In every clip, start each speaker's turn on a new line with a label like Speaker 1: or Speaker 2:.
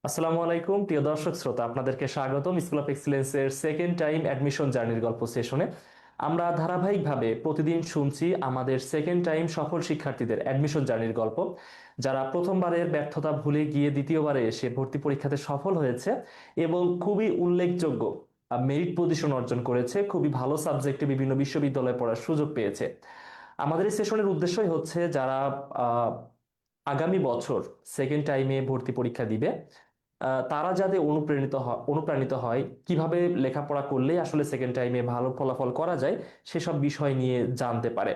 Speaker 1: আসসালামু আলাইকুম প্রিয় দর্শক শ্রোতা, আপনাদেরকে স্বাগতম স্কুল অফ এক্সিলেন্সের সেকেন্ড টাইম অ্যাডমিশন জার্নির গল্প সেশনে। আমরা ধারাবাহিকভাবে প্রতিদিন শুনছি আমাদের সেকেন্ড টাইম সফল শিক্ষার্থীদের অ্যাডমিশন জার্নির গল্প, যারা প্রথমবারের ব্যর্থতা ভুলে গিয়ে দ্বিতীয়বারে এসে ভর্তি পরীক্ষাতে সফল হয়েছে এবং খুবই উল্লেখযোগ্য মেরিট পজিশন অর্জন করেছে, খুবই ভালো সাবজেক্টে বিভিন্ন বিশ্ববিদ্যালয়ে পড়ার সুযোগ পেয়েছে। আমাদের এই সেশনের উদ্দেশ্যই হচ্ছে যারা আহ, আগামী বছর সেকেন্ড টাইমে ভর্তি পরীক্ষা দিবে, তারা যাতে অনুপ্রাণিত হয় কিভাবে লেখাপড়া করলে আসলে সেকেন্ড টাইমে ভালো ফলাফল করা যায় সেসব বিষয় নিয়ে জানতে পারে।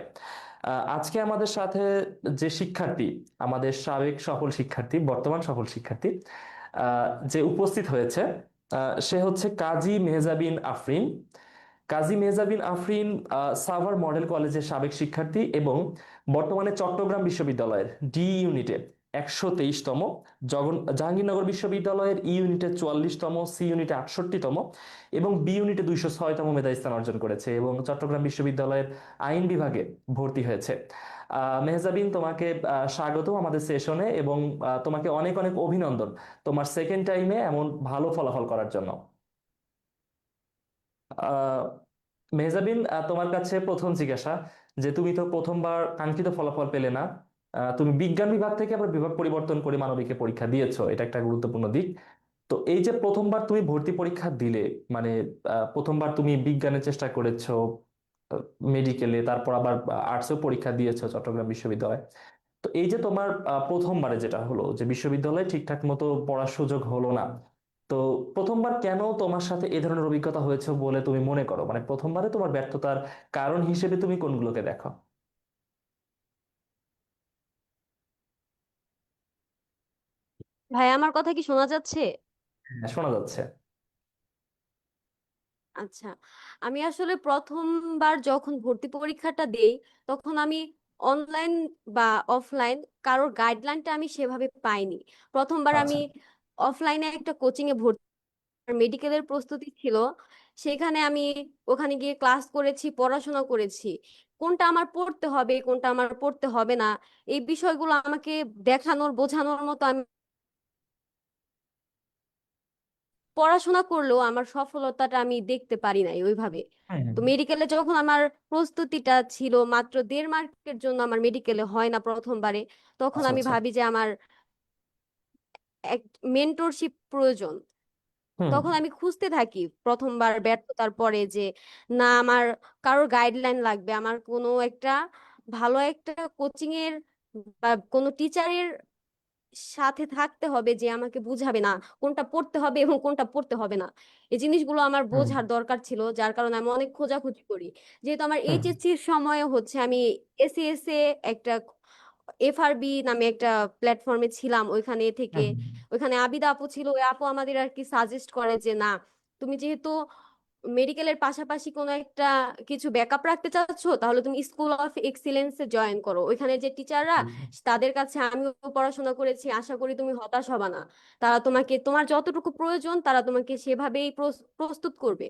Speaker 1: আজকে আমাদের সাথে যে শিক্ষার্থী, আমাদের সাবেক সফল শিক্ষার্থী, বর্তমান সফল শিক্ষার্থী যে উপস্থিত হয়েছে, সে হচ্ছে কাজী মেহজাবিন আফরিন। কাজী মেহজাবিন আফরিন সাভার মডেল কলেজের সাবেক শিক্ষার্থী এবং বর্তমানে চট্টগ্রাম বিশ্ববিদ্যালয়ের ডি ইউনিটে 123তম, জাহাঙ্গীরনগর বিশ্ববিদ্যালয়ের ই ইউনিটে 44তম, সি ইউনিটে 68তম এবং বি ইউনিটে 206তম মেধা স্থান অর্জন করেছে এবং চট্টগ্রাম বিশ্ববিদ্যালয়ের আইন বিভাগে ভর্তি হয়েছে। মেহজাবিন, তোমাকে স্বাগত আমাদের সেশনে এবং তোমাকে অনেক অনেক অভিনন্দন তোমার সেকেন্ড টাইমে এমন ভালো ফলাফল করার জন্য। আহ মেহজাবিন, তোমার কাছে প্রথম জিজ্ঞাসা যে তুমি তো প্রথমবার কাঙ্ক্ষিত ফলাফল পেলে না। তুমি বিজ্ঞান বিভাগ থেকে আবার বিভাগ পরিবর্তন করে মানবিকে পরীক্ষা দিয়েছো, এটা একটা গুরুত্বপূর্ণ দিক। তো এই যে প্রথমবার তুমি ভর্তি পরীক্ষা দিলে, মানে প্রথমবার তুমি বিজ্ঞানের চেষ্টা করেছো, মেডিকেলে, তারপর আবার আর্টসেও পরীক্ষা দিয়েছো চট্টগ্রাম বিশ্ববিদ্যালয়ে। তো এই যে তোমার প্রথমবারে যেটা হলো যে বিশ্ববিদ্যালয়ে ঠিকঠাক মতো পড়ার সুযোগ হলো না, তো প্রথমবার কেন তোমার সাথে এ ধরনের অভিজ্ঞতা হয়েছে বলে তুমি মনে করো? মানে প্রথমবারে তোমার ব্যর্থতার কারণ হিসেবে তুমি কোনগুলোকে দেখো?
Speaker 2: ভাই, আমার কথা কি শোনা যাচ্ছে?
Speaker 1: হ্যাঁ, শোনা যাচ্ছে।
Speaker 2: আচ্ছা। আমি আসলে প্রথমবার যখন ভর্তি পরীক্ষাটা দেই, তখন আমি অনলাইন বা অফলাইন কারোর গাইডলাইনটা আমি সেভাবে পাইনি। প্রথমবার আমি
Speaker 1: আচ্ছা।
Speaker 2: অফলাইনে একটা কোচিং এ ভর্তি, মেডিকেলের প্রস্তুতি ছিল। সেখানে আমি ওখানে গিয়ে ক্লাস করেছি, পড়াশোনা করেছি। কোনটা আমার পড়তে হবে, কোনটা আমার পড়তে হবে না, এই বিষয়গুলো আমাকে দেখানোর বোঝানোর মতো আমি পড়াশোনা করলেও আমার সফলতাটা আমি দেখতে পারি নাই ওইভাবে।
Speaker 1: হ্যাঁ।
Speaker 2: তো মেডিকেলে যখন আমার প্রস্তুতিটা ছিল মাত্র 1.5 মার্কের জন্য, আমার মেডিকেলে হয় না প্রথমবারে, তখন
Speaker 1: আচ্ছা
Speaker 2: আমি
Speaker 1: আচ্ছা।
Speaker 2: ভাবি যে আমার এক মেন্টরশিপ প্রয়োজন।
Speaker 1: হুম
Speaker 2: তখন আমি খুঁজতে থাকি প্রথমবার ব্যর্থতার পরে যে না, আমার কারোর গাইডলাইন লাগবে, আমার কোনো একটা ভালো একটা কোচিং এর বা কোনো টিচারের সাথে থাকতে হবে যে আমাকে বুঝাবে না কোনটা পড়তে হবে এবং কোনটা পড়তে হবে না। এই জিনিসগুলো আমার
Speaker 1: হুম
Speaker 2: বোঝার দরকার ছিল, যার কারণে আমি অনেক খোঁজাখুঁজি করি। যেহেতু আমার
Speaker 1: হুম
Speaker 2: এইচএসসির সময় হচ্ছে আমি এসিএস এ একটা এফআরবি নামে একটা প্ল্যাটফর্মে ছিলাম, ওইখানে থেকে
Speaker 1: হুম
Speaker 2: ওইখানে আবিদা আপু ছিল, ওই আপু আমাদের আর কি সাজেস্ট করে যে না, তুমি যেহেতু মেডিকেলের পাশাপাশি কোনো একটা কিছু ব্যাকআপ রাখতে চাচ্ছ, তাহলে তুমি স্কুল অফ এক্সিলেন্সে জয়েন করো। ওইখানে যে টিচাররা,
Speaker 1: হুম।
Speaker 2: তাদের কাছে আমিও পড়াশোনা করেছি, আশা করি তুমি হতাশ হবা না। তারা তোমাকে তোমার যতটুকু প্রয়োজন তারা তোমাকে সেভাবেই প্রস্তুত করবে।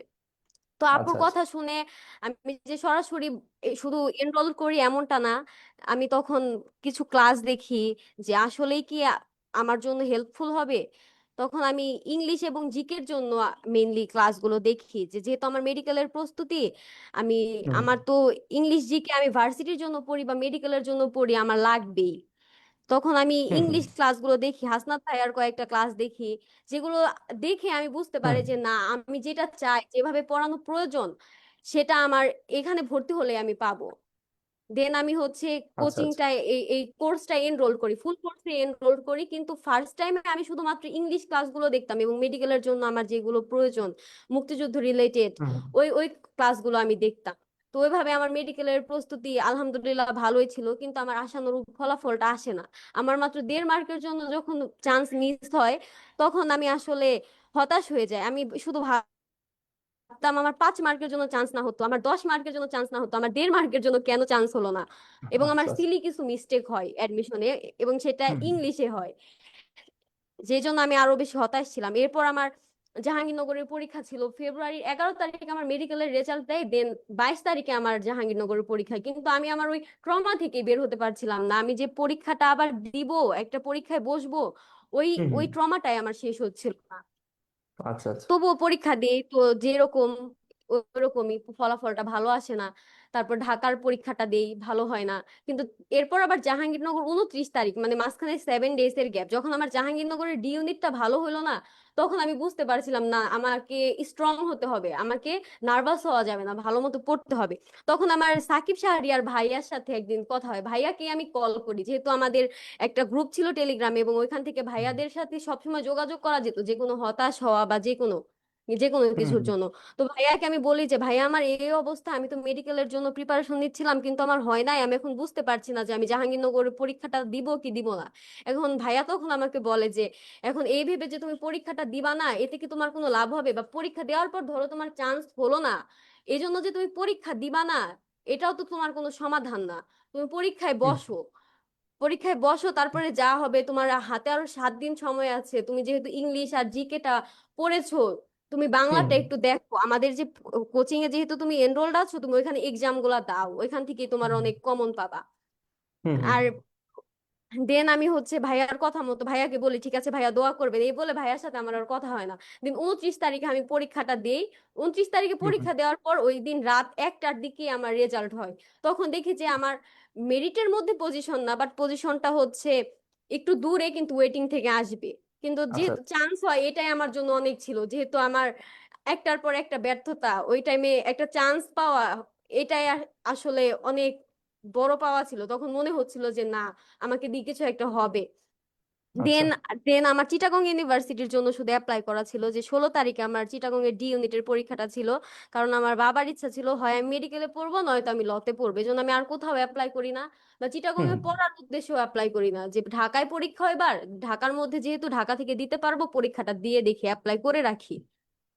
Speaker 2: তো আপুর
Speaker 1: আচ্ছা আচ্ছা।
Speaker 2: কথা শুনে আমি যে সরাসরি শুধু এনরোল করি এমনটা না, আমি তখন কিছু ক্লাস দেখি যে আসলেই কি আমার জন্য হেল্পফুল হবে। তখন আমি ইংলিশ এবং জিকের জন্য মেইনলি ক্লাসগুলো দেখি, যে যেহেতু আমার মেডিকেলের প্রস্তুতি, আমি
Speaker 1: হুম
Speaker 2: আমার তো ইংলিশ জিকে আমি ভার্সিটির জন্য পড়ি বা মেডিকেলের জন্য পড়ি, আমার লাগবেই। তখন আমি
Speaker 1: হুম হুম
Speaker 2: ইংলিশ ক্লাসগুলো দেখি, হাসনাত ভাইয়ার কয়েকটা ক্লাস দেখি, যেগুলো দেখে আমি বুঝতে পারি
Speaker 1: হুম।
Speaker 2: যে না, আমি যেটা চাই, যেভাবে পড়ানো প্রয়োজন, সেটা আমার এখানে ভর্তি হলে আমি পাবো। দেন আমি হচ্ছে
Speaker 1: আচ্ছা আচ্ছা।
Speaker 2: কোচিংটা, এই এই কোর্সটা এনরোল করি, ফুল কোর্সে এনরোল করি। কিন্তু ফার্স্ট টাইমে আমি শুধুমাত্র ইংলিশ ক্লাসগুলো দেখতাম এবং মেডিকেলের জন্য আমার যেগুলো প্রয়োজন, মুক্তিযুদ্ধ রিলেটেড,
Speaker 1: হুম
Speaker 2: ওই ওই ক্লাসগুলো আমি দেখতাম। তো ওইভাবে আমার মেডিকেলের প্রস্তুতি আলহামদুলিল্লাহ ভালোই ছিল, কিন্তু আমার আশানুরূপ ফলাফলটা আসে না। আমার মাত্র 1.5 মার্কের জন্য যখন চান্স মিস হয়, তখন আমি আসলে হতাশ হয়ে যাই। আমি শুধু ভাবতাম আমার 5 মার্কের জন্য চান্স না হতো, আমার 10 মার্কের জন্য চান্স না হতো, আমার 1.5 মার্কের জন্য কেন চান্স হলো না। এবং আমার
Speaker 1: আচ্ছা আচ্ছা।
Speaker 2: সিলি কিছু মিস্টেক হয় অ্যাডমিশনে, এবং সেটা
Speaker 1: হুম
Speaker 2: ইংলিশে হয়, যে জন্য আমি আরো বেশি হতাশ ছিলাম। এরপর আমার জাহাঙ্গীরনগরের পরীক্ষা ছিল ফেব্রুয়ারির 11 তারিখে আমার মেডিকেলের রেজাল্ট দেয়, দেন 22 তারিখে আমার জাহাঙ্গীরনগরের পরীক্ষা, কিন্তু আমি আমার ওই ট্রমা থেকে বের হতে পারছিলাম না। আমি যে পরীক্ষাটা আবার দিব, একটা পরীক্ষায় বসবো, ওই
Speaker 1: হুম
Speaker 2: ওই
Speaker 1: হুম।
Speaker 2: ট্রমাটাই আমার শেষ হচ্ছিল না।
Speaker 1: আচ্ছা আচ্ছা।
Speaker 2: তবুও পরীক্ষা দিই তো যেরকম ওরকমই ফলাফলটা ভালো আসে না। তারপর ঢাকার পরীক্ষাটা দেই, ভালো হয় না। কিন্তু এরপর আবার জাহাঙ্গীরনগর 29 তারিখ, মানে মাঝখানে 7 ডেজ এর গ্যাপ, যখন আমার জাহাঙ্গীরনগরের ডি ইউনিটটা ভালো হলো না, তখন আমি বুঝতে পারছিলাম না আমাকে স্ট্রং হতে হবে, আমাকে নার্ভাস হওয়া যাবে না, ভালো মতো পড়তে হবে। তখন আমার সাকিব শাহরিয়ার ভাইয়ার সাথে একদিন কথা হয়, ভাইয়াকে আমি কল করি, যেহেতু আমাদের একটা গ্রুপ ছিল টেলিগ্রামে, এবং ওইখান থেকে ভাইয়াদের সাথে সবসময় যোগাযোগ করা যেত যে কোনো হতাশ হওয়া বা যে কোনো
Speaker 1: হুম
Speaker 2: কিছুর
Speaker 1: হুম
Speaker 2: জন্য। তো ভাইয়াকে আমি বলি যে ভাইয়া আমার এই অবস্থা, আমি তো মেডিকেলের জন্য প্রিপারেশন নিচ্ছিলাম কিন্তু আমার হয় নাই, আমি এখন বুঝতে পারছি না যে আমি জাহাঙ্গীরনগরের পরীক্ষাটা দিব কি দিব না। এখন ভাইয়া তখন আমাকে বলে যে এখন এই ভেবে যে তুমি পরীক্ষাটা দিবা না, এতে কি তোমার কোনো লাভ হবে? বা পরীক্ষা দেওয়ার পর ধরো তোমার চান্স হলো না, এই জন্য যে তুমি পরীক্ষা দিবা না, এটাও তো তোমার কোনো সমাধান না। তুমি পরীক্ষায়
Speaker 1: হুম
Speaker 2: বসো, পরীক্ষায় বসো, তারপরে যা হবে, তোমার হাতে আরো 7 দিন সময় আছে। তুমি যেহেতু ইংলিশ আর জিকেটা পড়েছো, তুমি
Speaker 1: হুম
Speaker 2: বাংলাটা একটু দেখো। আমাদের যে কোচিং এ যেহেতু তুমি এনরোলড আছো, তুমি ওইখানে এক্সাম গুলা দাও, ওইখান থেকে তোমার
Speaker 1: হুম
Speaker 2: অনেক কমন পাবা।
Speaker 1: হুম হুম
Speaker 2: আর দেন আমি হচ্ছে ভাইয়ার কথা মতো ভাইয়াকে বলি ঠিক আছে ভাইয়া দোয়া করবেন, এই বলে ভাইয়ার সাথে আমার আর কথা হয় না। দিন 29 তারিখে আমি পরীক্ষাটা দেই। 29 তারিখে
Speaker 1: হুম হুম
Speaker 2: পরীক্ষা দেওয়ার পর ওই দিন রাত 1টার দিকে আমার রেজাল্ট হয়। তখন দেখি যে আমার মেরিটের মধ্যে পজিশন না, বাট পজিশনটা হচ্ছে একটু দূরে, কিন্তু ওয়েটিং থেকে আসবে। কিন্তু
Speaker 1: আচ্ছা
Speaker 2: যেহেতু
Speaker 1: আচ্ছা।
Speaker 2: চান্স হয়, এটাই আমার জন্য অনেক ছিল, যেহেতু আমার একটার পর একটা ব্যর্থতা, ওই টাইমে একটা চান্স পাওয়া, এটাই আসলে অনেক বড় পাওয়া ছিল। তখন মনে হচ্ছিল যে না, আমাকে দিয়ে কিছু একটা হবে।
Speaker 1: আচ্ছা।
Speaker 2: দেন দেন আমার চিটাগং ইউনিভার্সিটির জন্য শুধু অ্যাপ্লাই করা ছিল, যে 16 তারিখে আমার চিটাগং এর ডি ইউনিটের পরীক্ষাটা ছিল। কারণ আমার বাবার ইচ্ছা ছিল হয় আমি মেডিকেলে পড়বো, নয়তো আমি লতে পড়বো, এই জন্য আমি আর কোথাও অ্যাপ্লাই করি না, বা চিটাগং
Speaker 1: হুম
Speaker 2: এ
Speaker 1: হুম
Speaker 2: পড়ার উদ্দেশ্যেও অ্যাপ্লাই করি না, যে ঢাকায় পরীক্ষা এবার, ঢাকার মধ্যে যেহেতু ঢাকা থেকে দিতে পারবো, পরীক্ষাটা দিয়ে দেখি, অ্যাপ্লাই করে রাখি।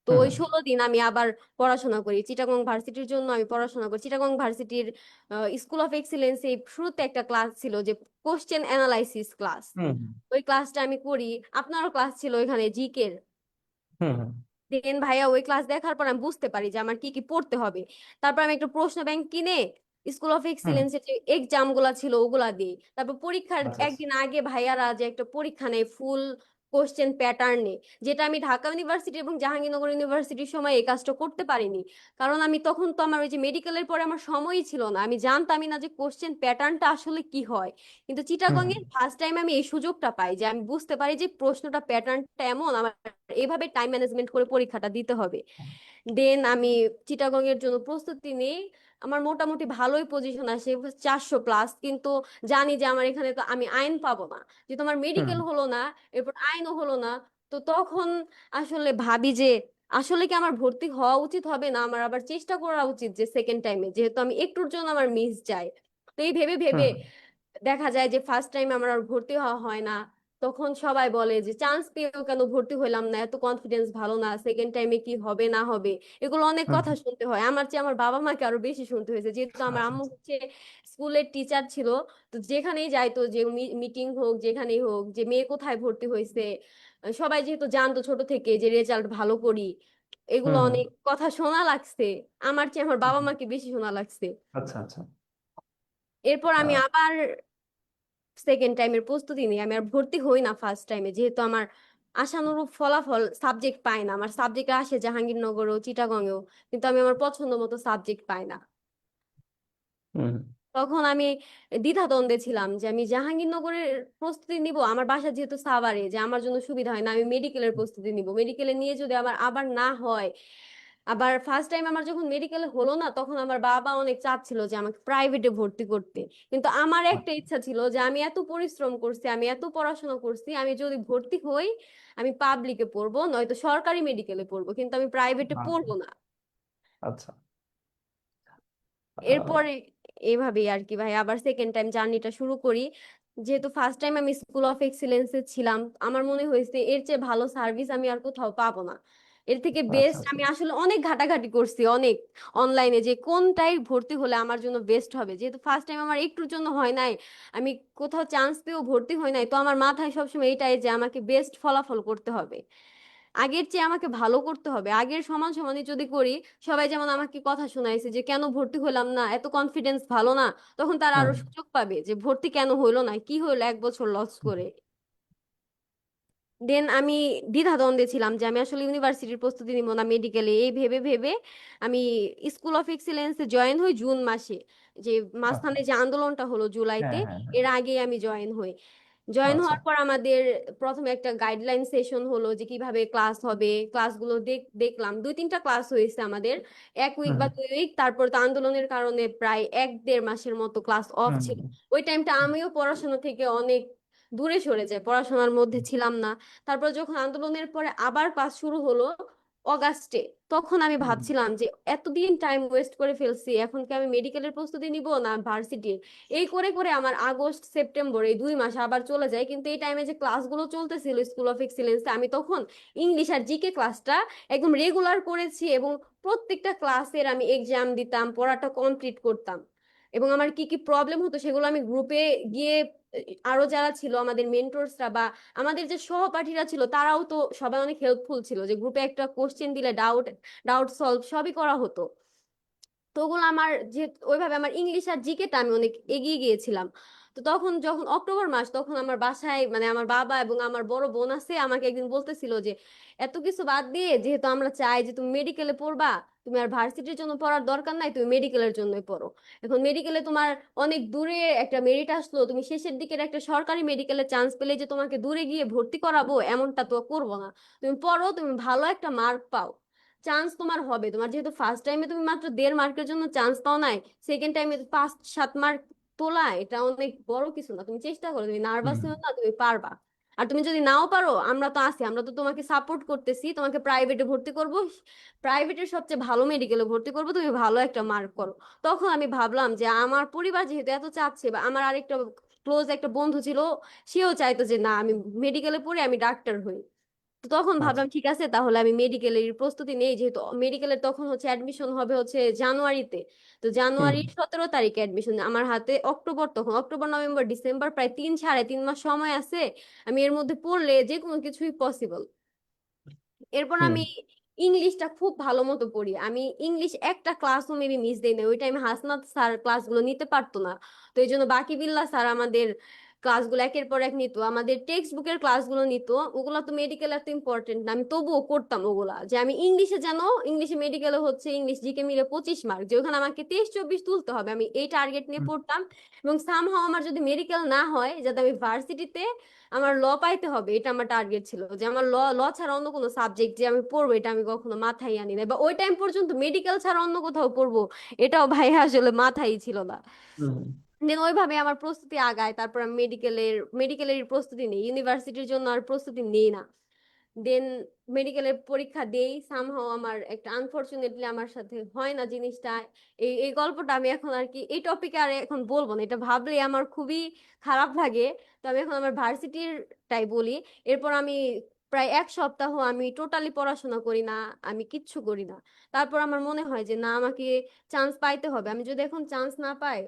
Speaker 2: তো
Speaker 1: হুম
Speaker 2: ওই
Speaker 1: হুম
Speaker 2: 16 দিন আমি আবার পড়াশোনা করি, চিটাগং ভার্সিটির জন্য আমি পড়াশোনা করি। চিটাগং ভার্সিটির স্কুল অফ এক্সিলেন্স এই শুরুতে একটা ক্লাস ছিল, যে কোশ্চেন অ্যানালাইসিস ক্লাস,
Speaker 1: হুম
Speaker 2: ওই ক্লাসটা আমি করি। আপনারও ক্লাস ছিল ওইখানে জিকের।
Speaker 1: হুম হুম
Speaker 2: দেন ভাইয়া ওই ক্লাস দেখার পর আমি বুঝতে পারি যে আমার কি কি পড়তে হবে। তারপর আমি একটা প্রশ্ন ব্যাংক কিনে স্কুল অফ
Speaker 1: হুম।
Speaker 2: এক্সিলেন্সের যে এক্সাম গুলা ছিল ওগুলা দিই। তারপর পরীক্ষার
Speaker 1: আচ্ছা আচ্ছা।
Speaker 2: একদিন আগে ভাইয়ারা যে একটা পরীক্ষা নেয় ফুল কোশ্চেন প্যাটার্নে, যেটা আমি ঢাকা ইউনিভার্সিটি এবং জাহাঙ্গীরনগর ইউনিভার্সিটির সময় এই কাজটা করতে পারিনি। কারণ আমি তখন তো আমার ওই যে মেডিকেলের পরে আমার সময়ই ছিল না, আমি জানতামই না যে কোশ্চেন প্যাটার্নটা আসলে কি হয়। কিন্তু
Speaker 1: হুম
Speaker 2: চিটাগং
Speaker 1: হুম
Speaker 2: এর ফার্স্ট টাইম আমি এই সুযোগটা পাই যে আমি বুঝতে পারি যে প্রশ্নটা প্যাটার্নটা এমন, আমার এইভাবে টাইম ম্যানেজমেন্ট করে পরীক্ষাটা দিতে হবে। দেন আমি চিটাগং এর জন্য প্রস্তুতি নিই। আমার মোটামুটি ভালোই পজিশন আসে, 400+, কিন্তু জানি যে আমার এখানে তো আমি আইন পাবো না, যে তোমার
Speaker 1: হুম
Speaker 2: মেডিকেল হলো না, এরপর আইনও হলো না। তো তখন আসলে ভাবি যে আসলে কি আমার ভর্তি হওয়া উচিত হবে না, আমার আবার চেষ্টা করা উচিত, যে সেকেন্ড টাইমে যেহেতু আমি একটুর জন্য আমার মিস যায়। তো এই ভেবে ভেবে
Speaker 1: হুম
Speaker 2: দেখা যায় যে ফার্স্ট টাইম আমার আর ভর্তি হওয়া হয় না। তখন সবাই বলে যে চান্স পেয়েও কেন ভর্তি হইলাম না, এত কনফিডেন্স ভালো না, সেকেন্ড টাইমে কি হবে না হবে, এগুলো অনেক
Speaker 1: হুম
Speaker 2: কথা শুনতে হয়। আমার চেয়ে আমার বাবা মাকে আরো বেশি শুনতে হয়েছে, যেহেতু আমার
Speaker 1: আচ্ছা
Speaker 2: আম্মু
Speaker 1: আচ্ছা।
Speaker 2: হচ্ছে স্কুলের টিচার ছিল। তো যেখানেই যাইতো, যে মিটিং হোক যেখানেই হোক, যে মেয়ে কোথায় ভর্তি হয়েছে, সবাই যেহেতু জানতো ছোট থেকে যে রেজাল্ট ভালো করি, এগুলো
Speaker 1: হুম হুম
Speaker 2: অনেক কথা শোনা লাগছে। আমার চেয়ে আমার বাবা
Speaker 1: হুম।
Speaker 2: মাকে বেশি শোনা লাগছে।
Speaker 1: আচ্ছা আচ্ছা।
Speaker 2: এরপর আমি
Speaker 1: আহ,
Speaker 2: আবার সেকেন্ড টাইমের প্রস্তুতি নিই, আমি আর ভর্তি হই না ফার্স্ট টাইমে, যেহেতু আমার আশানুরূপ ফলাফল সাবজেক্ট পাই না। আমার সাবজেক্ট আসে জাহাঙ্গীরনগরেও চিটাগংয়েও, কিন্তু আমি আমার পছন্দ মতো সাবজেক্ট পাই না।
Speaker 1: হুম
Speaker 2: তখন আমি দ্বিধাদ্বন্দ্বে ছিলাম যে আমি জাহাঙ্গীরনগরের প্রস্তুতি নিব, আমার বাসা যেহেতু সাভারে, যে আমার জন্য সুবিধা হয় না, আমি মেডিকেলের প্রস্তুতি নিব, মেডিকেলে নিয়ে যদি আমার আবার না হয়। আবার ফার্স্ট টাইম আমার যখন মেডিকেলে হলো না, তখন আমার বাবা অনেক চাচ্ছিল যে আমাকে প্রাইভেটে ভর্তি করতে। কিন্তু আমার একটা
Speaker 1: আচ্ছা।
Speaker 2: ইচ্ছা ছিল যে আমি এত পরিশ্রম করছি, আমি এত পড়াশোনা করছি, আমি যদি ভর্তি হই, আমি পাবলিকে পড়বো, নয়তো সরকারি মেডিকেলে পড়বো, কিন্তু আমি প্রাইভেটে
Speaker 1: আচ্ছা
Speaker 2: পড়বো না।
Speaker 1: আচ্ছা। আহ,
Speaker 2: এরপরে এইভাবেই আর কি ভাই আবার সেকেন্ড টাইম জার্নিটা শুরু করি। যেহেতু ফার্স্ট টাইম আমি স্কুল অফ এক্সিলেন্সে ছিলাম, আমার মনে হয়েছে এর চেয়ে ভালো সার্ভিস আমি আর কোথাও পাবো না। এর থেকে
Speaker 1: আচ্ছা
Speaker 2: বেস্ট
Speaker 1: আচ্ছা।
Speaker 2: আমি আসলে অনেক ঘাটাঘাটি করছি, অনেক অনলাইনে, যে কোনটাই ভর্তি হলে আমার জন্য বেস্ট হবে। যেহেতু ফার্স্ট টাইম আমার একটুর জন্য হয় নাই, আমি কোথাও চান্স পেয়েও ভর্তি হয় নাই, তো আমার মাথায় সবসময় এইটাই যে আমাকে বেস্ট ফলাফল করতে হবে। আগের চেয়ে আমাকে ভালো করতে হবে, আগের সমান সমানই যদি করি, সবাই যেমন আমাকে কথা শোনাইছে যে কেন ভর্তি হইলাম না, এত কনফিডেন্স ভালো না, তখন তারা আরো
Speaker 1: হুম
Speaker 2: সুযোগ পাবে যে ভর্তি কেন হইলো না, কি হইলো 1 বছর লস করে। দেন আমি দ্বিধাদ্বন্দ্বে ছিলাম যে আমি আসলে ইউনিভার্সিটির প্রস্তুতি নিব না মেডিকেলে, এই ভেবে ভেবে আমি স্কুল অফ এক্সিলেন্সে জয়েন হই জুন মাসে, যে
Speaker 1: আচ্ছা।
Speaker 2: মাঝখানে যে আন্দোলনটা হলো জুলাইতে,
Speaker 1: হ্যাঁ হ্যাঁ হ্যাঁ।
Speaker 2: এর আগে আমি জয়েন হই। জয়েন
Speaker 1: আচ্ছা।
Speaker 2: হওয়ার পর আমাদের প্রথমে একটা গাইডলাইন সেশন হলো যে কিভাবে ক্লাস হবে, ক্লাসগুলো দেখলাম 2-3টা ক্লাস হয়েছে আমাদের, 1 উইক
Speaker 1: হুম
Speaker 2: বা 2 উইক। তারপর তো আন্দোলনের কারণে প্রায় 1-1.5 মাসের মতো ক্লাস অফ
Speaker 1: হুম
Speaker 2: ছিল।
Speaker 1: হুম
Speaker 2: ওই টাইমটা আমিও পড়াশোনা থেকে অনেক দূরে সরে যাই, পড়াশোনার মধ্যে ছিলাম না। তারপর যখন আন্দোলনের পরে আবার ক্লাস শুরু হলো অগাস্টে, তখন আমি
Speaker 1: হুম
Speaker 2: ভাবছিলাম যে এতদিন টাইম ওয়েস্ট করে ফেলছি, এখন কি আমি মেডিকেলের প্রস্তুতি নিব না ভার্সিটির। এই করে করে আমার আগস্ট সেপ্টেম্বর এই 2 মাস আবার চলে যায়, কিন্তু এই টাইমে যে ক্লাসগুলো চলতেছিল স্কুল অফ এক্সিলেন্স, আমি তখন ইংলিশ আর জিকে ক্লাসটা একদম রেগুলার করেছি, এবং প্রত্যেকটা ক্লাসের আমি এক্সাম দিতাম, পড়াটা কমপ্লিট করতাম। এবং আমার কি কি প্রবলেম হতো সেগুলো আমি গ্রুপে গিয়ে আরো যারা ছিল আমাদের মেন্টরসরা বা আমাদের যে সহপাঠীরা ছিল, তারাও তো সবাই অনেক হেল্পফুল ছিল, যে গ্রুপে একটা কোশ্চেন দিলে ডাউট ডাউট সলভ সবই করা হতো। তো ওগুলো আমার যে ওইভাবে আমার ইংলিশ আর জিকেটা আমি অনেক এগিয়ে গিয়েছিলাম। তো তখন যখন অক্টোবর মাস, তখন আমার বাসায় মানে আমার বাবা এবং আমার বড় বোন আছে, আমাকে একদিন বলতেছিল যে এত কিছু বাদ দিয়ে যেহেতু আমরা চাই যে তুমি মেডিকেলে পড়বা, তুমি আর ভার্সিটির জন্য পড়ার দরকার নাই, তুমি মেডিকেলের জন্যই পড়ো। এখন মেডিকেলে তোমার অনেক দূরে একটা মেরিট আসলো, তুমি শেষের দিকের একটা সরকারি মেডিকেলে চান্স পেলে যে তোমাকে দূরে গিয়ে ভর্তি করাবো এমনটা তো করবো না, তুমি পড়ো, তুমি ভালো একটা মার্ক পাও, চান্স তোমার হবে। তোমার যেহেতু ফার্স্ট টাইমে তুমি মাত্র 1.5 মার্কের জন্য চান্স পাও নাই, সেকেন্ড টাইমে 5-7 মার্ক তোলা এটা অনেক বড় কিছু না, তুমি চেষ্টা করো, তুমি নার্ভাস
Speaker 1: হুম
Speaker 2: হও না, তুমি পারবা। আর তুমি যদি নাও পারো, আমরা তো আছি, আমরা তো তোমাকে সাপোর্ট করতেছি, তোমাকে প্রাইভেটে ভর্তি করব, প্রাইভেটের সবচেয়ে ভালো মেডিকেলে ভর্তি করব, তুমি ভালো একটা মার্ক করো। তখন আমি ভাবলাম যে আমার পরিবার যেহেতু এত চাচ্ছে, বা আমার আরেকটা ক্লোজ একটা বন্ধু ছিল, সেও চাইতো যে না আমি মেডিকেলে পড়ে আমি ডাক্তার হই। তো তখন
Speaker 1: আচ্ছা।
Speaker 2: ভাবলাম ঠিক আছে, তাহলে আমি মেডিকেলের প্রস্তুতি নেই, যেহেতু মেডিকেলের তখন হচ্ছে অ্যাডমিশন হবে হচ্ছে জানুয়ারিতে। তো
Speaker 1: হুম
Speaker 2: জানুয়ারির 17 তারিখে অ্যাডমিশন, আমার হাতে অক্টোবর, তখন অক্টোবর নভেম্বর ডিসেম্বর প্রায় 3 সাড়ে 3 মাস সময় আছে, আমি এর মধ্যে পড়লে যে কোনো কিছুই পসিবল। এরপর
Speaker 1: হুম
Speaker 2: আমি ইংলিশটা খুব ভালো মতো পড়ি, আমি ইংলিশ একটা ক্লাসও মেবি মিস দেই না, ওই টাইমে হাসনাত স্যার ক্লাসগুলো নিতে পারতো না, তো এই জন্য বাকি বিল্লাহ স্যার আমাদের ক্লাসগুলো একের পর এক নিত, আমাদের টেক্সট বুকের ক্লাসগুলো নিত। ওগুলো তো মেডিকেল এত ইম্পর্টেন্ট না, আমি তবুও করতাম ওগুলা, যে আমি ইংলিশে যেন, ইংলিশে মেডিকেলে হচ্ছে ইংলিশ জিকে মিলে 25 মার্ক, যে ওখানে আমাকে 23-24 তুলতে হবে, আমি এই টার্গেট নিয়ে
Speaker 1: হুম
Speaker 2: পড়তাম। এবং সামহাও আমার যদি মেডিকেল না হয়, যাতে আমি ভার্সিটিতে আমার ল পাইতে হবে, এটা আমার টার্গেট ছিল, যে আমার ল ল ছাড়া অন্য কোনো সাবজেক্ট যে আমি পড়বো এটা আমি কখনো মাথায় আনি না, বা ওই টাইম পর্যন্ত মেডিকেল ছাড়া অন্য কোথাও পড়বো এটাও ভাই আসলে মাথায় ছিল না।
Speaker 1: হুম
Speaker 2: দেন ওইভাবে আমার প্রস্তুতি আগায়, তারপর আমি মেডিকেলের প্রস্তুতি নেই, ইউনিভার্সিটির জন্য আর প্রস্তুতি নেই না। দেন মেডিকেলের পরীক্ষা দেই, সামহাও আমার একটা আনফরচুনেটলি আমার সাথে হয় না জিনিসটা। এই গল্পটা আমি এখন আর কি এই টপিকে আর এখন বলবো না, এটা ভাবলে আমার খুবই খারাপ লাগে। তো আমি এখন আমার ভার্সিটির টাই বলি। এরপর আমি প্রায় 1 সপ্তাহ আমি টোটালি পড়াশোনা করি না, আমি কিচ্ছু করি না। তারপর আমার মনে হয় যে না, আমাকে চান্স পাইতে হবে, আমি যদি এখন চান্স না পাই,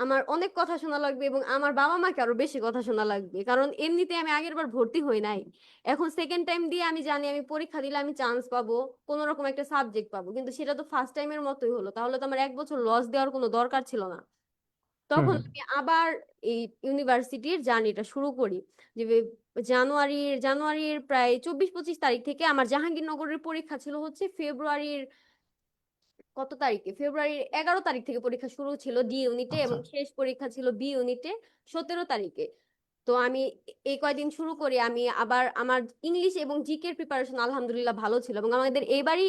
Speaker 2: আমার অনেক কথা শোনা লাগবে, এবং আমার বাবা মাকে আরো বেশি কথা শোনা লাগবে, কারণ এমনিতে আমি আগের বার ভর্তি হই নাই। এখন সেকেন্ড টাইম দিয়ে আমি জানি আমি পরীক্ষা দিলে আমি চান্স পাবো, কোন রকম একটা সাবজেক্ট পাবো, কিন্তু সেটা তো ফার্স্ট টাইমের মতোই হলো, তাহলে তো আমার 1 বছর লস দেওয়ার কোনো দরকার ছিল না।
Speaker 1: হুম
Speaker 2: তখন আমি আবার এই ইউনিভার্সিটির জার্নিটা শুরু করি, যে জানুয়ারির প্রায় 24-25 তারিখ থেকে আমার জাহাঙ্গীরনগরের পরীক্ষা ছিল হচ্ছে ফেব্রুয়ারির কত তারিখে, ফেব্রুয়ারির 11 তারিখ থেকে পরীক্ষা শুরু ছিল ডি ইউনিটে,
Speaker 1: আচ্ছা।
Speaker 2: এবং শেষ পরীক্ষা ছিল বি ইউনিটে 17 তারিখে। তো আমি এই কয়দিন শুরু করি, আমি আবার আমার ইংলিশ এবং জিকে এর প্রিপারেশন আলহামদুলিল্লাহ ভালো ছিল, এবং আমাদের এবারই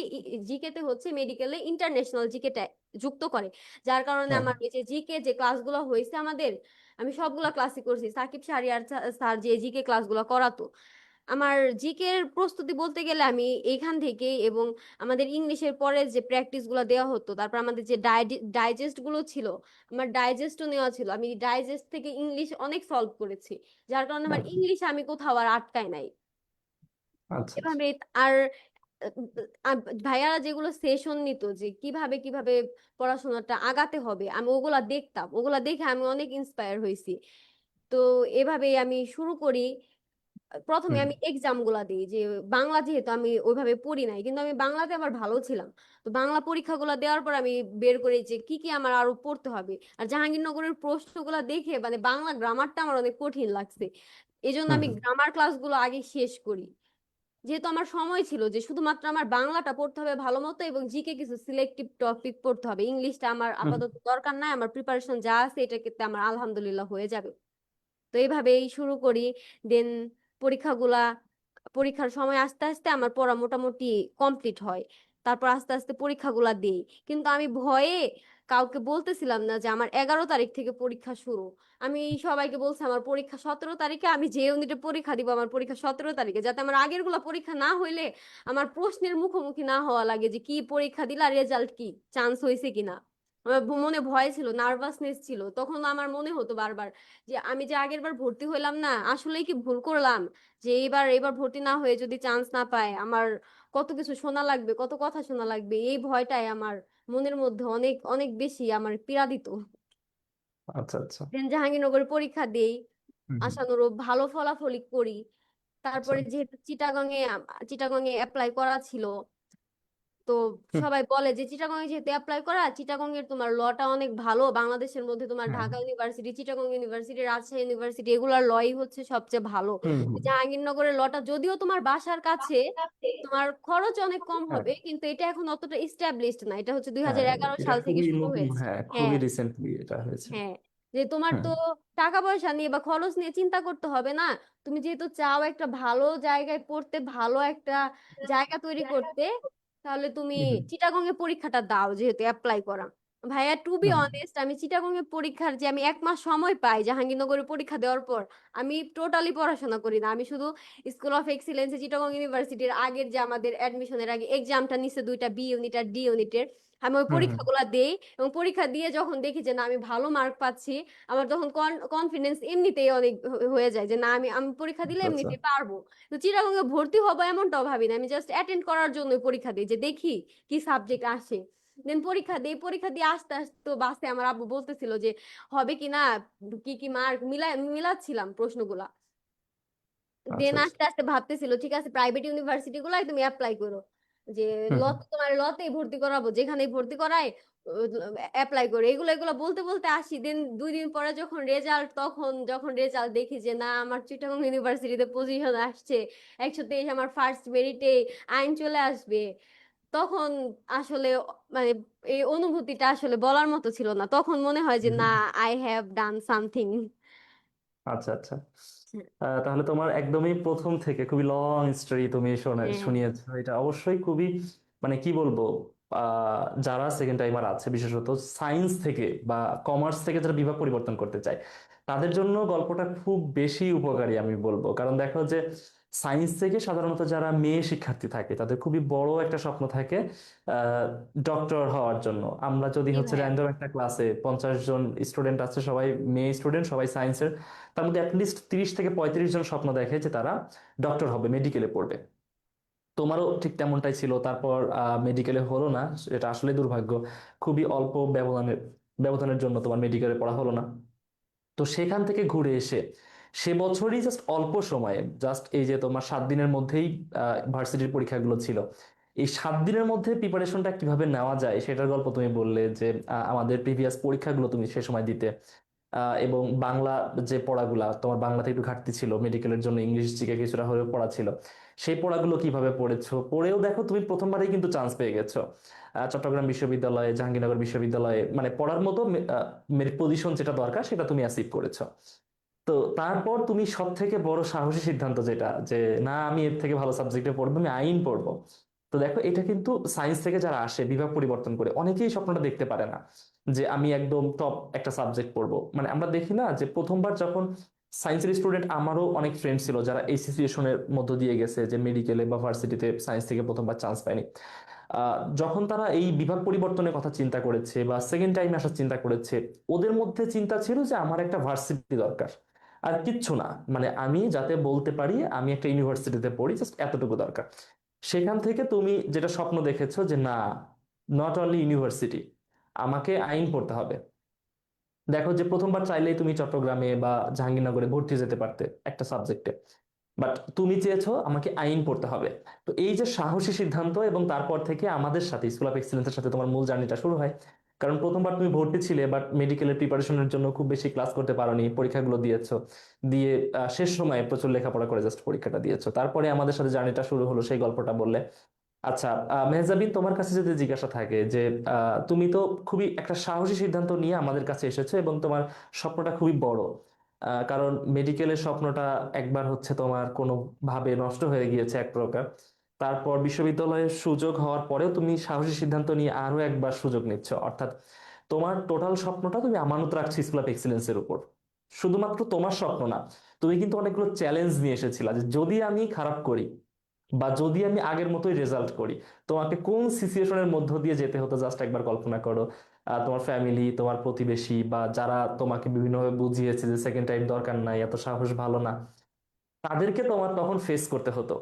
Speaker 2: জিকে তে হচ্ছে মেডিকেলে ইন্টারন্যাশনাল জিকেটা যুক্ত করে, যার কারণে
Speaker 1: হ্যাঁ।
Speaker 2: আমার এই যে জিকে যে ক্লাসগুলো হয়েছে আমাদের, আমি সবগুলা ক্লাসই করছি, সাকিব শাহরিয়ার স্যার যে জিকে ক্লাসগুলো করাতো। আমার জিকে এর প্রস্তুতি বলতে গেলে আমি এইখান থেকে, এবং আমাদের ইংলিশের পরে যে প্র্যাকটিস গুলো দেওয়া হতো, তারপর আমাদের যে ডাইজেস্ট গুলো ছিল, আমার ডাইজেস্টও নেওয়া ছিল, আমি ডাইজেস্ট থেকে ইংলিশ অনেক সলভ করেছি, যার কারণে আমার
Speaker 1: আচ্ছা
Speaker 2: ইংলিশ আমি কোথাও আর আটকাই নাই।
Speaker 1: আচ্ছা।
Speaker 2: এভাবে আর আহ, ভাইয়ারা যেগুলো সেশন নিত যে কিভাবে কিভাবে পড়াশোনাটা আগাতে হবে, আমি ওগুলা দেখতাম, ওগুলা দেখে আমি অনেক ইন্সপায়ার হয়েছি। তো এভাবেই আমি শুরু করি। প্রথমে
Speaker 1: হুম
Speaker 2: আমি এক্সাম গুলা দিই, যে বাংলা যেহেতু আমি ওইভাবে পড়ি নাই, কিন্তু আমি বাংলাতে আবার ভালো ছিলাম। তো বাংলা পরীক্ষাগুলো দেওয়ার পর আমি বের করি যে কি কি আমার আরো পড়তে হবে। আর জাহাঙ্গীরনগরের প্রশ্নগুলো দেখে মানে বাংলা গ্রামারটা আমার অনেক কঠিন লাগছে, এই জন্য
Speaker 1: হুম
Speaker 2: আমি
Speaker 1: হুম।
Speaker 2: গ্রামার ক্লাসগুলো আগে শেষ করি। যেহেতু আমার সময় ছিল যে শুধুমাত্র আমার বাংলাটা পড়তে হবে ভালো মতো এবং জিকে কিছু সিলেক্টিভ টপিক পড়তে হবে, ইংলিশটা আমার
Speaker 1: হুম।
Speaker 2: আপাতত দরকার নাই, আমার প্রিপারেশন যা আছে এটাকে আমার আলহামদুলিল্লাহ হয়ে যাবে। তো এইভাবেই শুরু করি। দেন পরীক্ষাগুলা পরীক্ষার সময় আস্তে আস্তে আমার পড়া মোটামুটি কমপ্লিট হয়। তারপর আস্তে আস্তে পরীক্ষাগুলা দিই। কিন্তু আমি ভয়ে কাউকে বলতেছিলাম না যে আমার 11 তারিখ থেকে পরীক্ষা শুরু। আমি সবাইকে বলছি আমার পরীক্ষা 17 তারিখে, আমি যে ইউনিটে পরীক্ষা দিব আমার পরীক্ষা 17 তারিখে, যাতে আমার আগের গুলা পরীক্ষা না হইলে আমার প্রশ্নের মুখোমুখি না হওয়া লাগে যে কি পরীক্ষা দিলা, রেজাল্ট কি, চান্স হয়েছে কিনা। আমার মনে ভয় ছিল, নার্ভাসনেস ছিল, তখন আমার মনে হতো বারবার যে আমি যে আগের বার ভর্তি হইলাম না, আসলেই কি ভুল করলাম, যে এবার ভর্তি না হয়ে যদি চান্স না পায় আমার কত কিছু শোনা লাগবে, কত কথা শোনা লাগবে, এই ভয়টাই আমার মনের মধ্যে অনেক অনেক বেশি আমার পীড়া দিত।
Speaker 1: আচ্ছা আচ্ছা।
Speaker 2: দেন জাহাঙ্গীরনগরে পরীক্ষা দেই,
Speaker 1: হুম হুম।
Speaker 2: আশানুরূপ ভালো ফলাফলই করি।
Speaker 1: আচ্ছা।
Speaker 2: তারপরে যেহেতু চিটাগং এ অ্যাপ্লাই করা ছিল, তো
Speaker 1: হুম।
Speaker 2: সবাই বলে যে চিটাগং এ যেহেতু অ্যাপ্লাই করা, চিটাগং এর তোমার লটা অনেক ভালো, বাংলাদেশের মধ্যে তোমার
Speaker 1: হ্যাঁ।
Speaker 2: Dhaka university, Chittagong university, Rajshahi university এগুলার লই হচ্ছে সবচেয়ে ভালো।
Speaker 1: হুম হুম।
Speaker 2: জাহাঙ্গীরনগরের লটা যদিও তোমার বাসার কাছে, তোমার খরচ অনেক কম
Speaker 1: হ্যাঁ
Speaker 2: হবে, কিন্তু এটা এখন অতটা ইস্টাবলিশড না, এটা হচ্ছে দুই
Speaker 1: হ্যাঁ,
Speaker 2: হাজার এগারো
Speaker 1: এটা
Speaker 2: সাল থেকে
Speaker 1: খুবই
Speaker 2: শুরু
Speaker 1: নতুন,
Speaker 2: হয়েছে।
Speaker 1: হ্যাঁ খুবই
Speaker 2: হ্যাঁ,
Speaker 1: রিসেন্টলি এটা হয়েছে।
Speaker 2: হ্যাঁ, যে তোমার
Speaker 1: হুম।
Speaker 2: তো টাকা পয়সা নিয়ে বা খরচ নিয়ে চিন্তা করতে হবে না। তুমি যেহেতু চাও একটা ভালো জায়গায় পড়তে, ভালো একটা জায়গা তৈরি করতে, তাহলে তুমি
Speaker 1: হুম হুম।
Speaker 2: চিটাগং এ পরীক্ষাটা দাও, যেহেতু অ্যাপ্লাই করা। ভাইয়া, টু বি
Speaker 1: হুম।
Speaker 2: অনেস্ট, আমি চিটাগং এ পরীক্ষার যে আমি 1 মাস সময় পাই জাহাঙ্গীরনগরে পরীক্ষা দেওয়ার পর, আমি টোটালি পড়াশোনা করি না। আমি শুধু স্কুল অফ এক্সিলেন্স চিটাগং ইউনিভার্সিটির আগের যে আমাদের অ্যাডমিশনের আগে এক্সামটা নিচ্ছে দুইটা, বি ইউনিট আর ডি ইউনিটের, আমি ওই
Speaker 1: হুম হুম।
Speaker 2: পরীক্ষাগুলো দেই। এবং পরীক্ষা দিয়ে যখন দেখি যে না আমি ভালো মার্ক পাচ্ছি, আমার তখন কনফিডেন্স এমনিতেই অনেক হয়ে যায় যে না আমি আমি পরীক্ষা দিলে
Speaker 1: আচ্ছা আচ্ছা।
Speaker 2: এমনিতেই পারবো। তো চিটাগং এ ভর্তি হবো এমনটাও ভাবি না, আমি জাস্ট অ্যাটেন্ড করার জন্য পরীক্ষা দিই, যে দেখি কি সাবজেক্ট আসে। দেন পরীক্ষা দিই, পরীক্ষা দিয়ে আস্তে আস্তে তো বাসে আমার আব্বু বলতেছিল যে হবে কি না, কি কি মার্ক মিলাচ্ছিলাম প্রশ্নগুলা।
Speaker 1: আচ্ছা
Speaker 2: দেন
Speaker 1: আচ্ছা।
Speaker 2: আস্তে আস্তে ভাবতেছিল ঠিক আছে প্রাইভেট ইউনিভার্সিটি গুলাই তুমি অ্যাপ্লাই করো, যে
Speaker 1: হুম হুম।
Speaker 2: তোমার লতেই ভর্তি করাবো, যেখানেই ভর্তি করায় অ্যাপ্লাই করো, এগুলো এগুলো বলতে বলতে আসি। দেন 2 দিন পরে যখন রেজাল্ট, তখন যখন রেজাল্ট দেখি যে না আমার চিটাগং ইউনিভার্সিটিতে পজিশন আসছে, 123 আমার ফার্স্ট মেরিটে আইন চলে আসবে, তখন আসলে মানে এই অনুভূতিটা আসলে বলার মতো ছিল না, তখন মনে হয় যে
Speaker 1: হুম
Speaker 2: না,
Speaker 1: হুম।
Speaker 2: I have done something.
Speaker 1: আচ্ছা আচ্ছা। তাহলে তোমার একদমই প্রথম থেকে খুবই লং স্টোরি তুমি
Speaker 2: হ্যাঁ,
Speaker 1: শুনিয়েছো, এটা অবশ্যই খুবই মানে কি বলবো, যারা সেকেন্ড টাইমার আছে বিশেষত সায়েন্স থেকে বা কমার্স থেকে যারা বিভাগ পরিবর্তন করতে চায় তাদের জন্য গল্পটা খুব বেশি উপকারী আমি বলবো। কারণ দেখো যে সায়েন্স থেকে সাধারণত যারা মেয়ে শিক্ষার্থী থাকে তাদের খুবই বড় একটা স্বপ্ন থাকে ডক্টর হওয়ার জন্য। আমরা যদি
Speaker 2: জি
Speaker 1: হচ্ছে
Speaker 2: ভাইয়া।
Speaker 1: র্যান্ডম একটা ক্লাসে 50 জন স্টুডেন্ট আছে, সবাই মেয়ে স্টুডেন্ট, সবাই সায়েন্সের, তার মধ্যে অ্যাটলিস্ট 30 থেকে 35 জন স্বপ্ন দেখে যে তারা ডক্টর হবে, মেডিকেলে পড়বে। তোমারও ঠিক তেমনটাই ছিল, তারপর মেডিকেলে হলো না, এটা আসলে দুর্ভাগ্য। খুবই অল্প ব্যবধানের জন্য তোমার মেডিকেলে পড়া হলো না। তো সেখান থেকে ঘুরে এসে সে বছরই জাস্ট অল্প সময়ে, জাস্ট এই যে তোমার 7 দিনের মধ্যেই ভার্সিটির পরীক্ষাগুলো ছিল, এই 7 দিনের মধ্যে প্রিপারেশনটা কিভাবে নেওয়া যায় সেটার গল্প তুমি বললে, যে আমাদের প্রিভিয়াস পরীক্ষাগুলো তুমি সে সময় দিতে, এবং বাংলা যে পড়াগুলা তোমার বাংলাতে একটু ঘাটতি ছিল, মেডিকেলের জন্য ইংলিশ জিকে কিছুটা হলেও পড়া ছিল, সেই পড়াগুলো কিভাবে পড়েছো, পড়েও দেখো তুমি প্রথমবারেই কিন্তু চান্স পেয়ে গেছো চট্টগ্রাম বিশ্ববিদ্যালয়ে, জাহাঙ্গীরনগর বিশ্ববিদ্যালয়ে, মানে পড়ার মতো মেরিট পজিশন যেটা দরকার সেটা তুমি অ্যাচিভ করেছো। তো তারপর তুমি সব থেকে বড় সাহসী সিদ্ধান্ত যেটা, যে না আমি এর থেকে ভালো সাবজেক্টে পড়বো, আমি আইন পড়বো। তো দেখো এটা কিন্তু সায়েন্স থেকে যারা আসে বিভাগ পরিবর্তন করে অনেকেই স্বপ্নটা দেখতে পারে না, যে আমি একদম টপ একটা সাবজেক্ট পড়বো। মানে আমরা দেখি না যে প্রথমবার যখন সায়েন্সের স্টুডেন্ট, আমারও অনেক ফ্রেন্ড ছিল যারা এই সিচুয়েশনের মধ্য দিয়ে গেছে, যে মেডিকেলে বা ভার্সিটিতে সায়েন্স থেকে প্রথমবার চান্স পায়নি, যখন তারা এই বিভাগ পরিবর্তনের কথা চিন্তা করেছে বা সেকেন্ড টাইমে আসার চিন্তা করেছে, ওদের মধ্যে চিন্তা ছিল যে আমার একটা ভার্সিটি দরকার, আর কিচ্ছু না, মানে আমি যাতে বলতে পারি আমি একটা ইউনিভার্সিটিতে পড়ি, জাস্ট এতটুকু দরকার। সেখান থেকে তুমি যেটা স্বপ্ন দেখেছো যে না, নট অনলি ইউনিভার্সিটি, আমাকে আইন পড়তে হবে। দেখো যে প্রথমবার চাইলেই তুমি চট্টগ্রামে বা জাহাঙ্গীরনগরে ভর্তি যেতে পারতে একটা সাবজেক্টে, বাট তুমি চেয়েছো আমাকে আইন পড়তে হবে। তো এই যে সাহসী সিদ্ধান্ত, এবং তারপর থেকে আমাদের সাথে স্কুল অফ এক্সিলেন্সের সাথে তোমার মূল জার্নিটা শুরু হয়। কারণ প্রথমবার তুমি ভর্তি ছিলে, বাট মেডিকেলের প্রিপারেশনের জন্য খুব বেশি ক্লাস করতে পারোনি, পরীক্ষাগুলো দিয়েছো, দিয়ে শেষ সময়ে প্রচুর লেখাপড়া করে জাস্ট পরীক্ষাটা দিয়েছো, তারপরে আমাদের সাথে জার্নিটা শুরু হলো, সেই গল্পটা বললে। আচ্ছা, মেহজাবিন, তোমার কাছে যদি জিজ্ঞাসা থাকে যে তুমি তো খুবই একটা সাহসী সিদ্ধান্ত নিয়ে আমাদের কাছে এসেছো, এবং তোমার স্বপ্নটা খুবই বড়। কারণ মেডিকেলের স্বপ্নটা একবার হচ্ছে তোমার কোনো ভাবে নষ্ট হয়ে গিয়েছে এক প্রকার। তারপর বিশ্ববিদ্যালয়ের সুযোগ হওয়ার পরেও তুমি সাহসী সিদ্ধান্ত নিয়ে আরো একবার সুযোগ নিচ্ছ, অর্থাৎ তোমার টোটাল স্বপ্নটা তুমি আমানত রাখছো স্কুল অফ এক্সিলেন্সের উপর। শুধুমাত্র তোমার স্বপ্ন না, তুমি কিন্তু অনেকগুলো চ্যালেঞ্জ নিয়ে এসেছিলা, যে যদি আমি খারাপ করি বা যদি আমি আগের মতোই রেজাল্ট করি, তোমাকে কোন সিচুয়েশনের মধ্য দিয়ে যেতে হতো জাস্ট একবার কল্পনা করো। তোমার ফ্যামিলি, তোমার প্রতিবেশী, বা যারা তোমাকে বিভিন্নভাবে বুঝিয়েছে যে সেকেন্ড টাইম দরকার নাই, এত সাহস ভালো না, তাদেরকে তোমার তখন ফেস করতে হতো।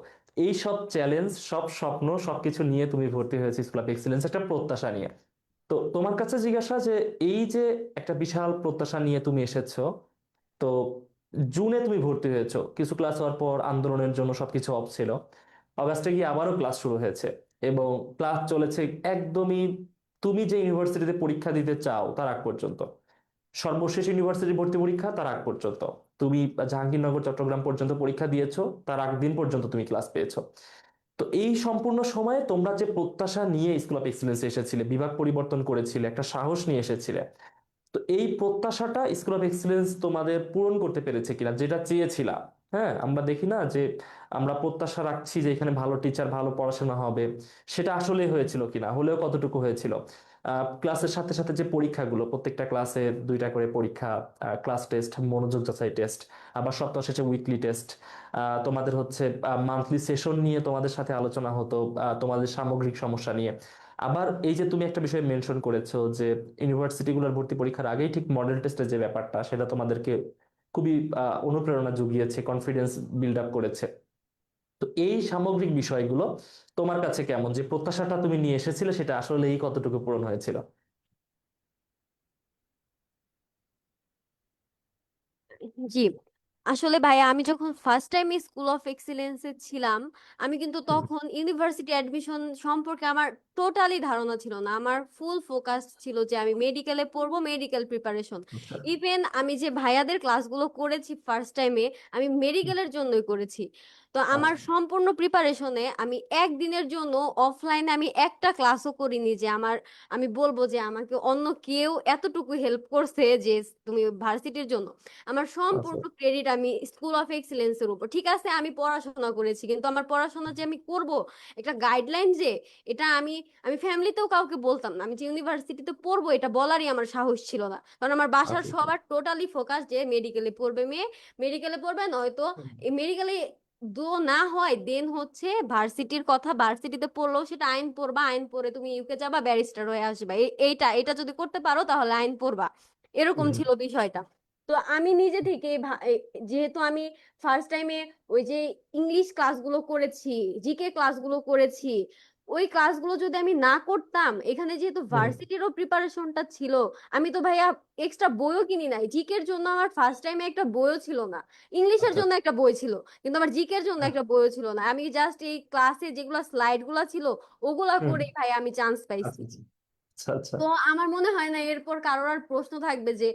Speaker 1: এই সব চ্যালেঞ্জ, সব স্বপ্ন, সবকিছু নিয়ে তুমি ভর্তি হয়েছে স্কুল অফ এক্সিলেন্স একটা প্রত্যাশা নিয়ে। তো তোমার কাছে জিজ্ঞাসা যে এই যে একটা বিশাল প্রত্যাশা নিয়ে তুমি এসেছো, তো জুনে তুমি ভর্তি হয়েছো, কিছু ক্লাস হওয়ার পর আন্দোলনের জন্য সবকিছু অফ ছিল। অগাস্টে গিয়ে আবারও ক্লাস শুরু হয়েছে, এবং ক্লাস চলেছে একদমই তুমি যে ইউনিভার্সিটিতে পরীক্ষা দিতে চাও তার আগ পর্যন্ত। সর্বশেষ ইউনিভার্সিটি ভর্তি পরীক্ষা তার আগ পর্যন্ত তুমি জাহাঙ্গীরনগর চট্টগ্রাম পর্যন্ত পরীক্ষা দিয়েছো, তার আগ দিন পর্যন্ত তুমি ক্লাস পেয়েছো। তো এই সম্পূর্ণ সময়ে তোমরা যে প্রত্যাশা নিয়ে স্কুল অফ এক্সিলেন্স এসেছিলে, বিভাগ পরিবর্তন করেছিলে, একটা সাহস নিয়ে এসেছিলে, তো এই প্রত্যাশাটা স্কুল অফ এক্সিলেন্স তোমাদের পূরণ করতে পেরেছে কিনা, যেটা চেয়েছিলা? হ্যাঁ, আমরা দেখি না যে আমরা প্রত্যাশা রাখছি যে এখানে ভালো টিচার, ভালো পড়াশোনা হবে, সেটা আসলে হয়েছিল কিনা, হলেও কতটুকু হয়েছিল? ক্লাসের সাথে সাথে যে পরীক্ষাগুলো, প্রত্যেকটা ক্লাসে দুইটা করে পরীক্ষা, ক্লাস টেস্ট, মনোযোগ যাচাই টেস্ট, আবার সপ্তাহ শেষে উইকলি টেস্ট, তোমাদের হচ্ছে মান্থলি সেশন নিয়ে তোমাদের সাথে আলোচনা হতো, তোমাদের সামগ্রিক সমস্যা নিয়ে। আবার এই যে তুমি একটা বিষয় মেনশন করেছো যে ইউনিভার্সিটিগুলোর ভর্তি পরীক্ষার আগেই ঠিক মডেল টেস্টের যে ব্যাপারটা, সেটা তোমাদেরকে খুবই অনুপ্রেরণা জুগিয়েছে, কনফিডেন্স বিল্ড আপ করেছে। তো এই সামগ্রিক বিষয়গুলো তোমার কাছে কেমন, যে প্রত্যাশাটা তুমি নিয়ে এসেছিলে সেটা আসলেই কতটুকু পূরণ হয়েছিল?
Speaker 2: জি, আসলে ভাইয়া আমি যখন ফার্স্ট টাইম স্কুল অফ এক্সিলেন্সে ছিলাম, আমি কিন্তু
Speaker 1: হুম।
Speaker 2: তখন ইউনিভার্সিটি অ্যাডমিশন সম্পর্কে আমার টোটালি ধারণা ছিল না। আমার ফুল ফোকাস ছিল যে আমি মেডিকেলে পড়বো, মেডিকেল প্রিপারেশন।
Speaker 1: আচ্ছা।
Speaker 2: ইভেন আমি যে ভাইয়াদের ক্লাসগুলো করেছি ফার্স্ট টাইমে, আমি মেডিকেলের জন্যই করেছি। তো আমার
Speaker 1: আচ্ছা।
Speaker 2: সম্পূর্ণ প্রিপারেশনে আমি একদিনের জন্য অফলাইনে আমি একটা ক্লাসও করিনি যে আমার, আমি বলবো যে আমাকে অন্য কেউ এতটুকু হেল্প করছে যে তুমি ভার্সিটির জন্য। আমার
Speaker 1: আচ্ছা।
Speaker 2: সম্পূর্ণ ক্রেডিট আমি স্কুল অফ এক্সিলেন্সের উপর। ঠিক আছে, আমি পড়াশোনা করেছি, কিন্তু আমার পড়াশোনা যে আমি করব, একটা গাইডলাইন যে, এটা আমি ফ্যামিলিতেও কাউকে বলতাম না। আমি যে ইউনিভার্সিটিতে পড়বো এটা বলারই আমার সাহস ছিল না, কারণ আমার বাসার
Speaker 1: আচ্ছা। আচ্ছা।
Speaker 2: সবার টোটালি ফোকাস যে মেডিকেলে পড়বে মেয়ে, মেডিকেলে পড়বে, নয়তো
Speaker 1: হুম।
Speaker 2: এই মেডিকেলে দো না হয় দেন হচ্ছে ভার্সিটির কথা, ভার্সিটিতে পড়লেও সেটা আইন পড়বা, আইন পড়ে তুমি ইউকে যাবা, ব্যারিস্টার হয়ে আসবা। এইটা এটা যদি করতে পারো তাহলে আইন পড়বা, এরকম
Speaker 1: হুম।
Speaker 2: ছিল বিষয়টা। তো আমি নিজে থেকে যেহেতু আমি ফার্স্ট টাইমে ওই যে ইংলিশ ক্লাসগুলো করেছি, জিকে ক্লাসগুলো করেছি, ওই ক্লাসগুলো যদি আমি না করতাম, এখানে যেহেতু
Speaker 1: হুম।
Speaker 2: ভার্সিটিরও প্রিপারেশনটা ছিল, আমি তো ভাইয়া এক্সট্রা বইও কিনি নাই। জিকের জন্য আমার ফার্স্ট টাইমে একটা বইও ছিল না, ইংলিশের
Speaker 1: আচ্ছা।
Speaker 2: জন্য একটা বই ছিল, কিন্তু আমার জিকের জন্য
Speaker 1: হ্যাঁ।
Speaker 2: একটা বইও ছিল না। আমি জাস্ট এই ক্লাসে যেগুলো স্লাইড গুলা ছিল ওগুলা
Speaker 1: হুম।
Speaker 2: করেই ভাই আমি চান্স পাইছি।
Speaker 1: আচ্ছা। আচ্ছা। আচ্ছা।
Speaker 2: তো আমার মনে হয় না এরপর কারোর আর প্রশ্ন থাকবে যে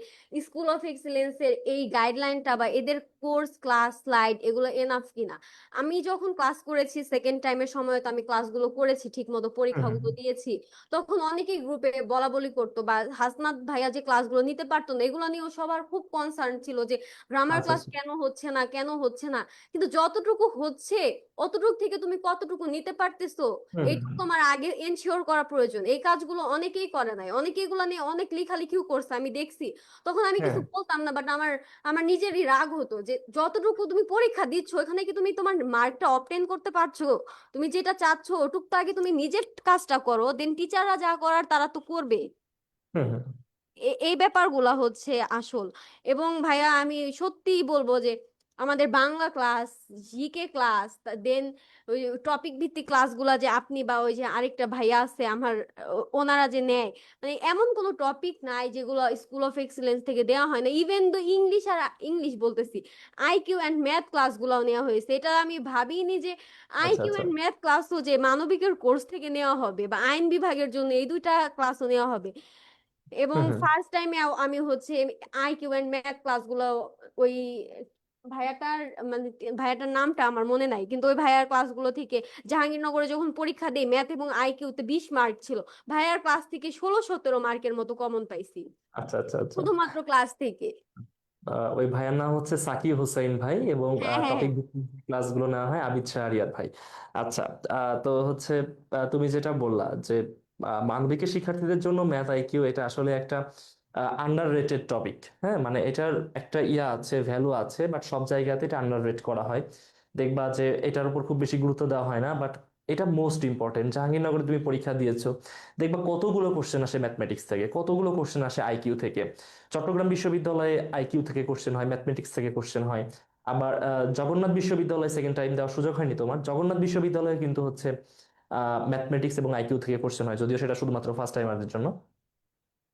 Speaker 2: স্কুল অফ এক্সিলেন্সের এই গাইডলাইনটা বা এদের কোর্স, ক্লাস, স্লাইড এগুলো এনাফ কিনা। আমি যখন ক্লাস করেছি সেকেন্ড টাইমের সময়, তো আমি ক্লাসগুলো করেছি ঠিক মতো,
Speaker 1: হুম।
Speaker 2: পরীক্ষাগুলো
Speaker 1: হুম।
Speaker 2: দিয়েছি। তখন অনেকেই গ্রুপে বলা বলি করতো, বা হাসনাত ভাইয়া যে ক্লাসগুলো নিতে পারতো না, এগুলো নিয়েও সবার খুব কনসার্ন ছিল যে গ্রামার
Speaker 1: আচ্ছা।
Speaker 2: ক্লাস
Speaker 1: আচ্ছা।
Speaker 2: কেন হচ্ছে না, কেন হচ্ছে না। কিন্তু যতটুকু হচ্ছে অতটুকু থেকে তুমি কতটুকু নিতে পারতেছো,
Speaker 1: হুম।
Speaker 2: এইটুকু
Speaker 1: হুম।
Speaker 2: তোমার আগে এনশিওর করা প্রয়োজন। এই কাজগুলো অনেকেই করে নাই, অনেকে এগুলো নিয়ে অনেক লেখালেখিও করছে আমি দেখছি। তখন আমি
Speaker 1: হ্যাঁ।
Speaker 2: কিছু বলতাম না, বাট আমার আমার নিজেরই রাগ হতো যে যতটুকু তুমি পরীক্ষা দিচ্ছ এখানে কি তুমি তোমার মার্কটা অবটেন করতে পারছো? তুমি যেটা চাচ্ছ ওটুক তো আগে তুমি নিজের কাজটা করো, দেন টিচাররা যা করার তারা তো করবে।
Speaker 1: হুম। হুম।
Speaker 2: এই ব্যাপারগুলা হচ্ছে আসল। এবং ভাইয়া আমি সত্যিই বলবো যে আমাদের বাংলা ক্লাস, জিকে ক্লাস, দেন ওই টপিক ভিত্তিক ক্লাসগুলা যে আপনি বা ওই যে আরেকটা ভাইয়া আছে আমার, ওনারা যে নেয়, মানে এমন কোনো টপিক নাই যেগুলো স্কুল অফ এক্সিলেন্স থেকে দেওয়া হয় না। ইভেন তো ইংলিশ, আর ইংলিশ বলতেছি, আইকিউ অ্যান্ড ম্যাথ ক্লাসগুলোও নেওয়া হয়েছে। এটা আমি ভাবিনি যে
Speaker 1: আচ্ছা
Speaker 2: আইকিউ
Speaker 1: আচ্ছা।
Speaker 2: অ্যান্ড ম্যাথ ক্লাসও যে মানবিকের কোর্স থেকে নেওয়া হবে, বা আইন বিভাগের জন্য এই দুইটা ক্লাসও নেওয়া হবে। এবং
Speaker 1: হুম হুম।
Speaker 2: ফার্স্ট টাইমে আমি হচ্ছে আইকিউ এন্ড ম্যাথ ক্লাসগুলো ওই ভাইয়াটার, মানে ভাইয়াটার নামটা আমার মনে নাই, কিন্তু ওই ভাইয়ার ক্লাসগুলো থেকে জাহাঙ্গীরনগরে যখন পরীক্ষা দেই ম্যাথ এবং আইকিউতে 20 মার্ক ছিল, ভাইয়ার ক্লাস থেকে 16-17 মার্কের মতো কমন পাইছি,
Speaker 1: আচ্ছা আচ্ছা আচ্ছা।
Speaker 2: শুধুমাত্র ক্লাস থেকে।
Speaker 1: ওই ভাইয়ের নাম হচ্ছে সাকিব হোসেন ভাই, এবং
Speaker 2: হ্যাঁ, হ্যাঁ,
Speaker 1: টপিক ক্লাসগুলো নেওয়া হয় আবিদ শাহরিয়ার ভাই। আচ্ছা। তো হচ্ছে তুমি যেটা বললা যে মানবিকের শিক্ষার্থীদের জন্য ম্যাথ আইকিউ, এটা আসলে একটা আন্ডার রেটেড টপিক। হ্যাঁ, মানে এটার একটা ইয়া আছে, ভ্যালু আছে, বাট সব জায়গাতে এটা আন্ডার রেট করা হয়। দেখবা যে এটার উপর খুব বেশি গুরুত্ব দেওয়া হয় না, বাট এটা মোস্ট ইম্পর্টেন্ট। জাহাঙ্গীরনগরে তুমি পরীক্ষা দিয়েছো, দেখবা কতগুলো কোশ্চেন আসে ম্যাথমেটিক্স থেকে, কতগুলো কোশ্চেন আসে আইকিউ থেকে। চট্টগ্রাম বিশ্ববিদ্যালয়ে আইকিউ থেকে কোশ্চেন হয়, ম্যাথমেটিক্স থেকে কোশ্চেন হয়। আবার জগন্নাথ বিশ্ববিদ্যালয়ে সেকেন্ড টাইম দেওয়ার সুযোগ হয়নি তোমার, জগন্নাথ বিশ্ববিদ্যালয়ে কিন্তু হচ্ছে ম্যাথমেটিক্স এবং আইকিউ থেকে কোশ্চেন হয়, যদিও সেটা শুধুমাত্র ফার্স্ট টাইমারদের জন্য।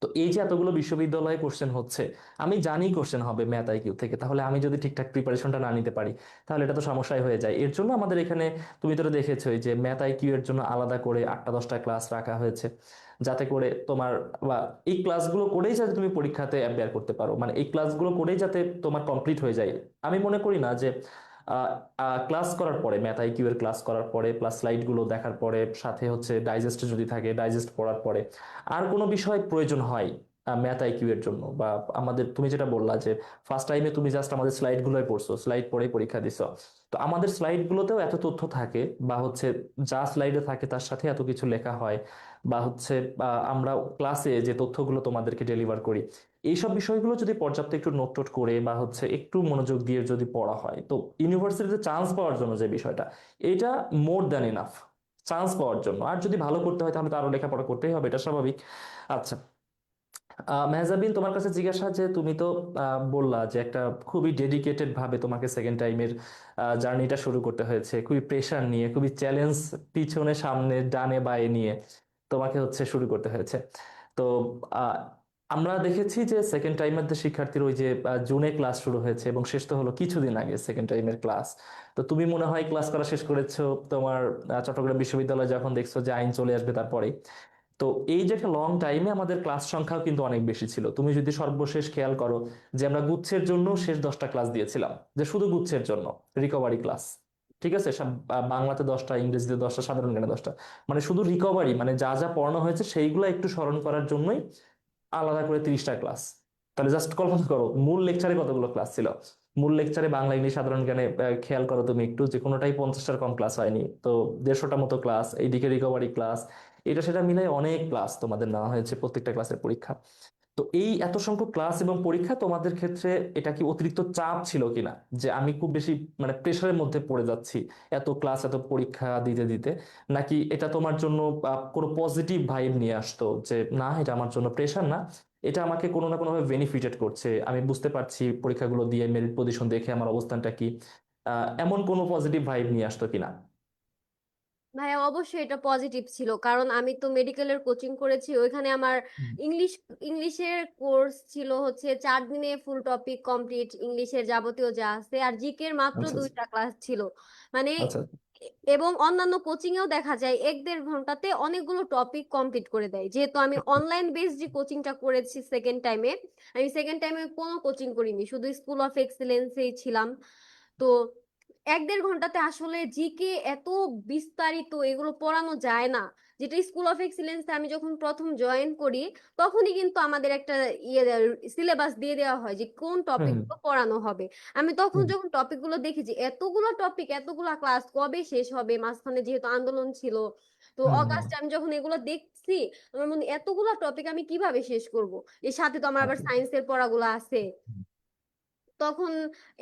Speaker 1: তো এই যে এতগুলো বিশ্ববিদ্যালয়ে কোশ্চেন হচ্ছে, আমি জানি কোশ্চেন হবে ম্যাথ আইকিউ থেকে, তাহলে আমি যদি ঠিকঠাক প্রিপারেশনটা না নিতে পারি, তাহলে এটা তো সমস্যাই হয়ে যায়। এর জন্য আমাদের এখানে, তুমি তো দেখেছোই যে ম্যাথ আইকিউ এর জন্য আলাদা করে 8টা 10টা ক্লাস রাখা হয়েছে, যাতে করে তোমার, বা এই ক্লাসগুলো করেই যাতে তুমি পরীক্ষাতে অ্যাপিয়ার করতে পারো, মানে এই ক্লাসগুলো করেই যাতে তোমার কমপ্লিট হয়ে যায়। আমি মনে করি না যে ক্লাস করার পরে, ম্যাথ আইকিউ এর ক্লাস করার পরে প্লাস স্লাইড গুলো দেখার পরে, সাথে হচ্ছে ডাইজেস্ট যদি থাকে ডাইজেস্ট পড়ার পরে, আর কোনো বিষয় প্রয়োজন হয় ম্যাথ আইকিউ এর জন্য। বা আমাদের, তুমি যেটা বললা যে ফার্স্ট টাইমে তুমি জাস্ট আমাদের স্লাইড গুলোই পড়ছো, স্লাইড পড়ে পরীক্ষা দিছো, তো আমাদের স্লাইড গুলোতেও এত তথ্য থাকে, বা হচ্ছে যা স্লাইডে থাকে তার সাথে এত কিছু লেখা হয়, বা হচ্ছে আমরা ক্লাসে যে তথ্যগুলো তোমাদেরকে ডেলিভার করি, এইসব বিষয়গুলো যদি পর্যাপ্ত একটু নোট টোট করে বা হচ্ছে একটু মনোযোগ দিয়ে যদি পড়া হয়, তো ইউনিভার্সিটিতে চান্স পাওয়ার জন্য যে বিষয়টা, এটা মোর দ্যান ইনাফ চান্স পাওয়ার জন্য। আর যদি ভালো করতে হয় তাহলে তো আরো লেখাপড়া করতেই হবে, এটা স্বাভাবিক। আচ্ছা। মেহজাবিন, তোমার কাছে জিজ্ঞাসা, যে তুমি তো বললা যে একটা খুবই ডেডিকেটেড ভাবে তোমাকে সেকেন্ড টাইমের জার্নিটা শুরু করতে হয়েছে, খুবই প্রেশার নিয়ে, খুবই চ্যালেঞ্জ পিছনে সামনে ডানে বায়ে নিয়ে তোমাকে হচ্ছে শুরু করতে হয়েছে। তো আহ, আমরা দেখেছি যে সেকেন্ড টাইমের শিক্ষার্থীর ওই যে জুনে ক্লাস শুরু হয়েছে এবং শেষ তো হলো কিছুদিন আগে সেকেন্ড টাইমের ক্লাস। তো তুমি মনে হয় ক্লাস করা শেষ করেছো তোমার চট্টগ্রাম বিশ্ববিদ্যালয়ে, যখন দেখছো যে আইন চলে আসবে তারপরে। তো এই যে একটা লং টাইমে আমাদের ক্লাস সংখ্যাও কিন্তু অনেক বেশি ছিল। তুমি যদি সর্বশেষ খেয়াল করো, যে আমরা গুচ্ছের জন্য শেষ 10টা ক্লাস দিয়েছিলাম, যে শুধু গুচ্ছের জন্য রিকভারি ক্লাস। ঠিক আছে, বাংলাতে 10টা, ইংরেজিতে 10টা, সাধারণ জ্ঞানে 10টা, মানে শুধু রিকভারি, মানে যা যা পড়ানো হয়েছে সেইগুলো একটু স্মরণ করার জন্যই আলাদা করে 30টা ক্লাস। তাহলে জাস্ট কল্পনা করো মূল লেকচারে কতগুলো ক্লাস ছিল। মূল লেকচারে বাংলা ইংলিশ সাধারণ জ্ঞানে খেয়াল করো তুমি একটু, যে কোনোটাই 50টার কম ক্লাস হয়নি। তো 150টা মতো ক্লাস, এইদিকে রিকভারি ক্লাস, এটা সেটা মিলাই অনেক ক্লাস তোমাদের নেওয়া হয়েছে, প্রত্যেকটা ক্লাসের পরীক্ষা। তো এই এত সংখ্যক ক্লাস এবং পরীক্ষা তোমাদের ক্ষেত্রে এটা কি অতিরিক্ত চাপ ছিল কিনা, যে আমি খুব বেশি মানে প্রেশারের মধ্যে পড়ে যাচ্ছি এত ক্লাস এত পরীক্ষা দিতে দিতে, নাকি এটা তোমার জন্য কোনো পজিটিভ ভাইব নিয়ে আসতো, যে না এটা আমার জন্য প্রেশার না, এটা আমাকে কোনো না কোনোভাবে বেনিফিটেড করছে, আমি বুঝতে পারছি পরীক্ষাগুলো দিয়ে মেরিট পজিশন দেখে আমার অবস্থানটা কি, এমন কোনো পজিটিভ ভাইব নিয়ে আসতো কিনা?
Speaker 2: ভাইয়া অবশ্যই এটা পজিটিভ ছিল, কারণ আমি তো মেডিকেলের কোচিং করেছি, ওইখানে আমার
Speaker 1: হুম।
Speaker 2: ইংলিশ ইংলিশের কোর্স ছিল হচ্ছে 4 দিনে ফুল টপিক কমপ্লিট, ইংলিশের যাবতীয় যা আছে, আর জিকের মাত্র
Speaker 1: আচ্ছা
Speaker 2: 2টা ক্লাস ছিল। মানে
Speaker 1: আচ্ছা।
Speaker 2: এবং অন্যান্য কোচিং এও দেখা যায় 1-1.5 ঘন্টাতে অনেকগুলো টপিক কমপ্লিট করে দেয়। যেহেতু আমি অনলাইন বেস যে কোচিংটা করেছি সেকেন্ড টাইমে, আমি সেকেন্ড টাইমে কোনো কোচিং করিনি, শুধু স্কুল অফ এক্সেলেন্সেই ছিলাম। তো 1-1.5 ঘন্টাতে আসলে জিকে এত বিস্তারিত এগুলো পড়ানো যায় না। যেটা স্কুল অফ এক্সিলেন্সে আমি যখন প্রথম জয়েন করি, তখনই কিন্তু আমাদের একটা ইয়ে সিলেবাস দিয়ে দেওয়া হয় যে কোন টপিক
Speaker 1: হুম
Speaker 2: গুলো পড়ানো হবে। আমি তখন
Speaker 1: হুম
Speaker 2: যখন টপিক গুলো দেখি যে এতগুলো টপিক, এতগুলা ক্লাস কবে শেষ হবে, মাঝখানে যেহেতু আন্দোলন ছিল, তো
Speaker 1: হুম হুম
Speaker 2: অগাস্টে আমি যখন এগুলো দেখছি, আমার মনে এতগুলা টপিক আমি কিভাবে শেষ করব। এর সাথে তো আমার আবার
Speaker 1: হুম।
Speaker 2: সায়েন্সের পড়াগুলো আছে, তখন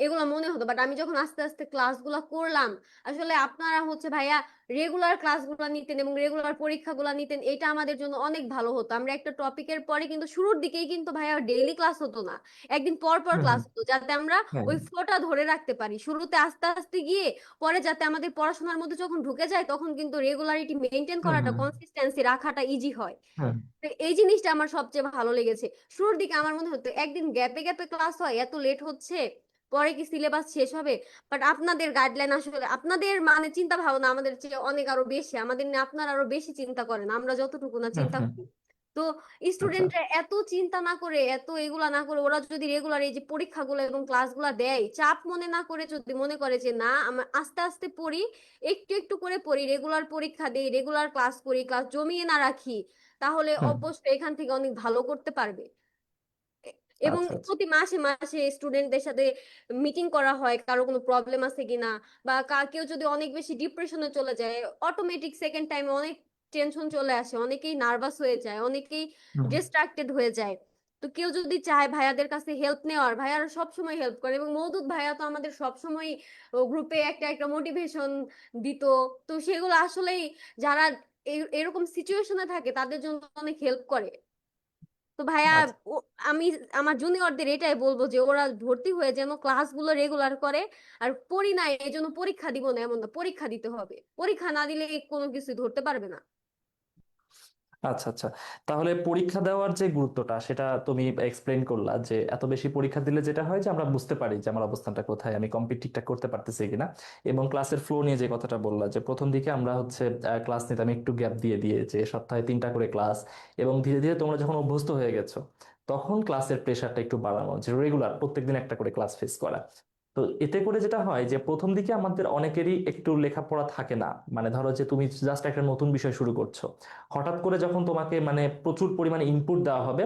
Speaker 2: এগুলো মনে হতো। বাট আমি যখন আস্তে আস্তে ক্লাসগুলো করলাম, আসলে আপনারা হচ্ছে ভাইয়া রেগুলার ক্লাসগুলো নিতেন এবং রেগুলার পরীক্ষাগুলো নিতেন, এটা আমাদের জন্য অনেক ভালো হতো। আমরা একটা টপিকের পরে কিন্তু শুরুর দিকেই কিন্তু ভাইয়া ডেইলি ক্লাস হতো না, একদিন পর পর
Speaker 1: হুম
Speaker 2: ক্লাস
Speaker 1: হুম।
Speaker 2: হতো, যাতে আমরা
Speaker 1: হ্যাঁ
Speaker 2: ওই ফ্লোটা ধরে রাখতে পারি শুরুতে, আস্তে আস্তে গিয়ে পরে যাতে আমাদের পড়াশোনার মধ্যে যখন ঢুকে যায় তখন কিন্তু রেগুলারিটি মেনটেন
Speaker 1: হুম
Speaker 2: করাটা,
Speaker 1: হুম
Speaker 2: কনসিস্টেন্সি রাখাটা ইজি হয়।
Speaker 1: হুম।
Speaker 2: তো এই জিনিসটা আমার সবচেয়ে ভালো লেগেছে। শুরুর দিকে আমার মনে হতো একদিন গ্যাপে গ্যাপে ক্লাস হয়, এত লেট হচ্ছে, পরে কি সিলেবাস শেষ হবে? বাট আপনাদের গাইডলাইন, আসলে আপনাদের মানে চিন্তা ভাবনা আমাদের চেয়ে অনেক আরো বেশি, আমাদের নিয়ে আপনারা আরো বেশি চিন্তা করেন আমরা যতটুকু না
Speaker 1: হুম
Speaker 2: চিন্তা
Speaker 1: হুম।
Speaker 2: করি। তো
Speaker 1: আচ্ছা।
Speaker 2: স্টুডেন্টরা এত চিন্তা না করে, এত এগুলা না করে, ওরা যদি রেগুলার এই যে পরীক্ষাগুলো এবং ক্লাসগুলো দেয়, চাপ মনে না করে, যদি মনে করে যে না আমরা আস্তে আস্তে পড়ি, একটু একটু করে পড়ি, রেগুলার পরীক্ষা দেই, রেগুলার ক্লাস করি, ক্লাস জমিয়ে না রাখি, তাহলে
Speaker 1: হুম।
Speaker 2: অবশ্যই এখান থেকে অনেক ভালো করতে পারবে। এ- এবং
Speaker 1: আচ্ছা আচ্ছা।
Speaker 2: প্রতি মাসে মাসে স্টুডেন্টদের সাথে মিটিং করা হয়, কারো কোনো প্রবলেম আছে কিনা, বা কেউ যদি অনেক বেশি ডিপ্রেশনে চলে যায়, অটোমেটিক সেকেন্ড টাইমে অনেক টেনশন চলে আসে, অনেকেই নার্ভাস হয়ে যায়, অনেকেই
Speaker 1: হুম।
Speaker 2: ডিস্ট্রাক্টেড হয়ে যায়। তো কেউ যদি চায় ভাইয়াদের কাছে হেল্প নেওয়ার, ভাইয়ারা সবসময় হেল্প করে, এবং মওদুদ ভাইয়া তো আমাদের সবসময় গ্রুপে একটা একটা মোটিভেশন দিত। তো সেগুলো আসলেই যারা এরকম সিচুয়েশনে থাকে তাদের জন্য অনেক হেল্প করে। তো ভাইয়া,
Speaker 1: আচ্ছা
Speaker 2: আমি আমার জুনিয়রদের এটাই বলবো যে ওরা ভর্তি হয়ে যেন ক্লাসগুলো রেগুলার করে। আর পড়ি না এই জন্য পরীক্ষা দিব না এমন না, পরীক্ষা দিতে হবে, পরীক্ষা না দিলে কোনো কিছু ধরতে পারবে না।
Speaker 1: আচ্ছা। আচ্ছা, তাহলে পরীক্ষা দেওয়ার যে গুরুত্বটা সেটা তুমি এক্সপ্লেন করলা, যে এত বেশি পরীক্ষা দিলে যেটা হয় যে আমরা বুঝতে পারি যে আমার অবস্থানটা কোথায়, আমি কমপ্লিট ঠিকঠাক করতে পারতেছি কিনা। এবং ক্লাসের ফ্লো নিয়ে যে কথাটা বললা, যে প্রথম দিকে আমরা হচ্ছে ক্লাস নিতাম একটু গ্যাপ দিয়ে দিয়ে, যে সপ্তাহে 3টা করে ক্লাস, এবং ধীরে ধীরে তোমরা যখন অভ্যস্ত হয়ে গেছো তখন ক্লাসের প্রেশারটা একটু বাড়ানো, যে রেগুলার প্রত্যেকদিন একটা করে ক্লাস ফেস করা। তো এতে করে যেটা হয় যে প্রথম দিকে আমাদের অনেকেরই একটু লেখাপড়া থাকে না, মানে ধরো যে তুমি জাস্ট একটা নতুন বিষয় শুরু করছো, হঠাৎ করে যখন তোমাকে মানে প্রচুর পরিমাণে ইনপুট দেওয়া হবে,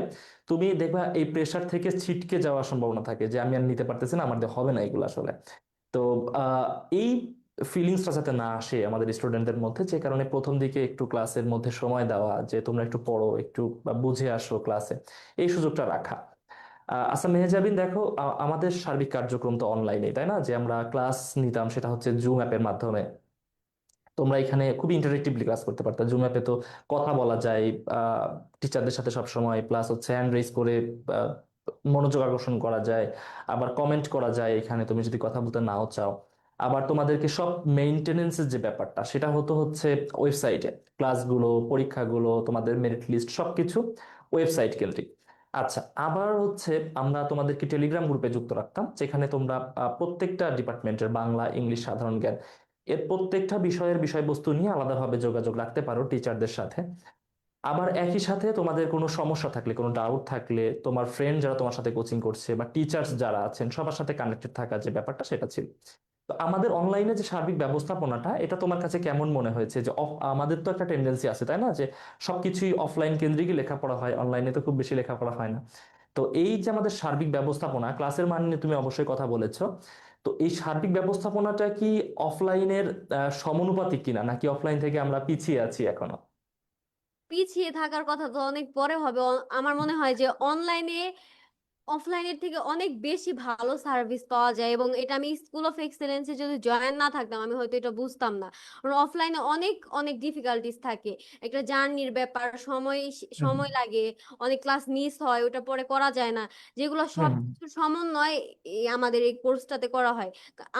Speaker 1: তুমি দেখবা এই প্রেশার থেকে ছিটকে যাওয়ার সম্ভাবনা থাকে, যে আমি আর নিতে পারতেছি না, আমার দিয়ে হবে না এগুলো আসলে। তো আহ, এই ফিলিংসটা যাতে না আসে আমাদের স্টুডেন্টদের মধ্যে, যে কারণে প্রথম দিকে একটু ক্লাসের মধ্যে সময় দেওয়া, যে তোমরা একটু পড়ো, একটু বা বুঝে আসো ক্লাসে, এই সুযোগটা রাখা। আচ্ছা মেহজাবিন, দেখো আমাদের সার্বিক কার্যক্রম তো অনলাইনে, তাই না? যে আমরা ক্লাস নিতাম সেটা হচ্ছে জুম অ্যাপের মাধ্যমে। তোমরা এখানে খুবই ইন্টারেক্টিভলি ক্লাস করতে পারতো, জুম অ্যাপে তো কথা বলা যায় টিচারদের সাথে সব সময়, প্লাস হচ্ছে হ্যান্ড রেজ করে আহ, মনোযোগ আকর্ষণ করা যায়, আবার কমেন্ট করা যায় এখানে তুমি যদি কথা বলতে নাও চাও। আবার তোমাদেরকে সব মেইনটেনেন্সের যে ব্যাপারটা সেটা হচ্ছে ওয়েবসাইটে, ক্লাসগুলো, পরীক্ষাগুলো, তোমাদের মেরিট লিস্ট সবকিছু ওয়েবসাইট কেন্দ্রিক। আচ্ছা, আবার হচ্ছে আমরা তোমাদেরকে টেলিগ্রাম গ্রুপে যুক্ত রাখতাম, যেখানে তোমরা প্রত্যেকটা ডিপার্টমেন্টের বাংলা, ইংলিশ, সাধারণ জ্ঞান, এর প্রত্যেকটা বিষয়ের বিষয়বস্তু নিয়ে আলাদাভাবে যোগাযোগ রাখতে পারো টিচারদের সাথে। আবার একই সাথে তোমাদের কোনো সমস্যা থাকলে, কোনো ডাউট থাকলে, তোমার ফ্রেন্ড যারা তোমার সাথে কোচিং করছে বা টিচার্স যারা আছেন সবার সাথে কানেক্টেড থাকার যে ব্যাপারটা সেটা ছিল। তো আমাদের অনলাইনে যে সার্বিক ব্যবস্থাপনাটা, এটা তোমার কাছে কেমন মনে হয়েছে? যে আমাদের তো একটা টেন্ডেন্সি আছে, তাই না, যে সবকিছুই অফলাইন কেন্দ্রিকই লেখাপড়া হয়, অনলাইনে তো খুব বেশি লেখাপড়া হয় না। তো এই যে আমাদের সার্বিক ব্যবস্থাপনা, ক্লাসের মান নিয়ে তুমি অবশ্যই কথা বলেছো, তো এই সার্বিক ব্যবস্থাপনাটা কি অফলাইনের সমানুপাতিক কিনা, নাকি অফলাইন থেকে আমরা পিছিয়ে আছি এখনো?
Speaker 2: পিছিয়ে থাকার কথা তো অনেক পরে হবে। আমার মনে হয় যে অনলাইনে অফলাইনের থেকে অনেক বেশি ভালো সার্ভিস পাওয়া যায়, এবং এটা আমি স্কুল অফ এক্সেলেন্সে যদি জয়েন না থাকতাম আমি হয়তো এটা বুঝতাম না। কারণ অফলাইনে অনেক অনেক ডিফিকাল্টিস থাকে, একটা জার্নির ব্যাপার, সময়
Speaker 1: হুম
Speaker 2: সময় লাগে, অনেক ক্লাস মিস হয়, ওটা পরে করা যায় না, যেগুলো
Speaker 1: হুম
Speaker 2: সব
Speaker 1: হুম।
Speaker 2: কিছুর সমন্বয় আমাদের এই কোর্সটাতে করা হয়।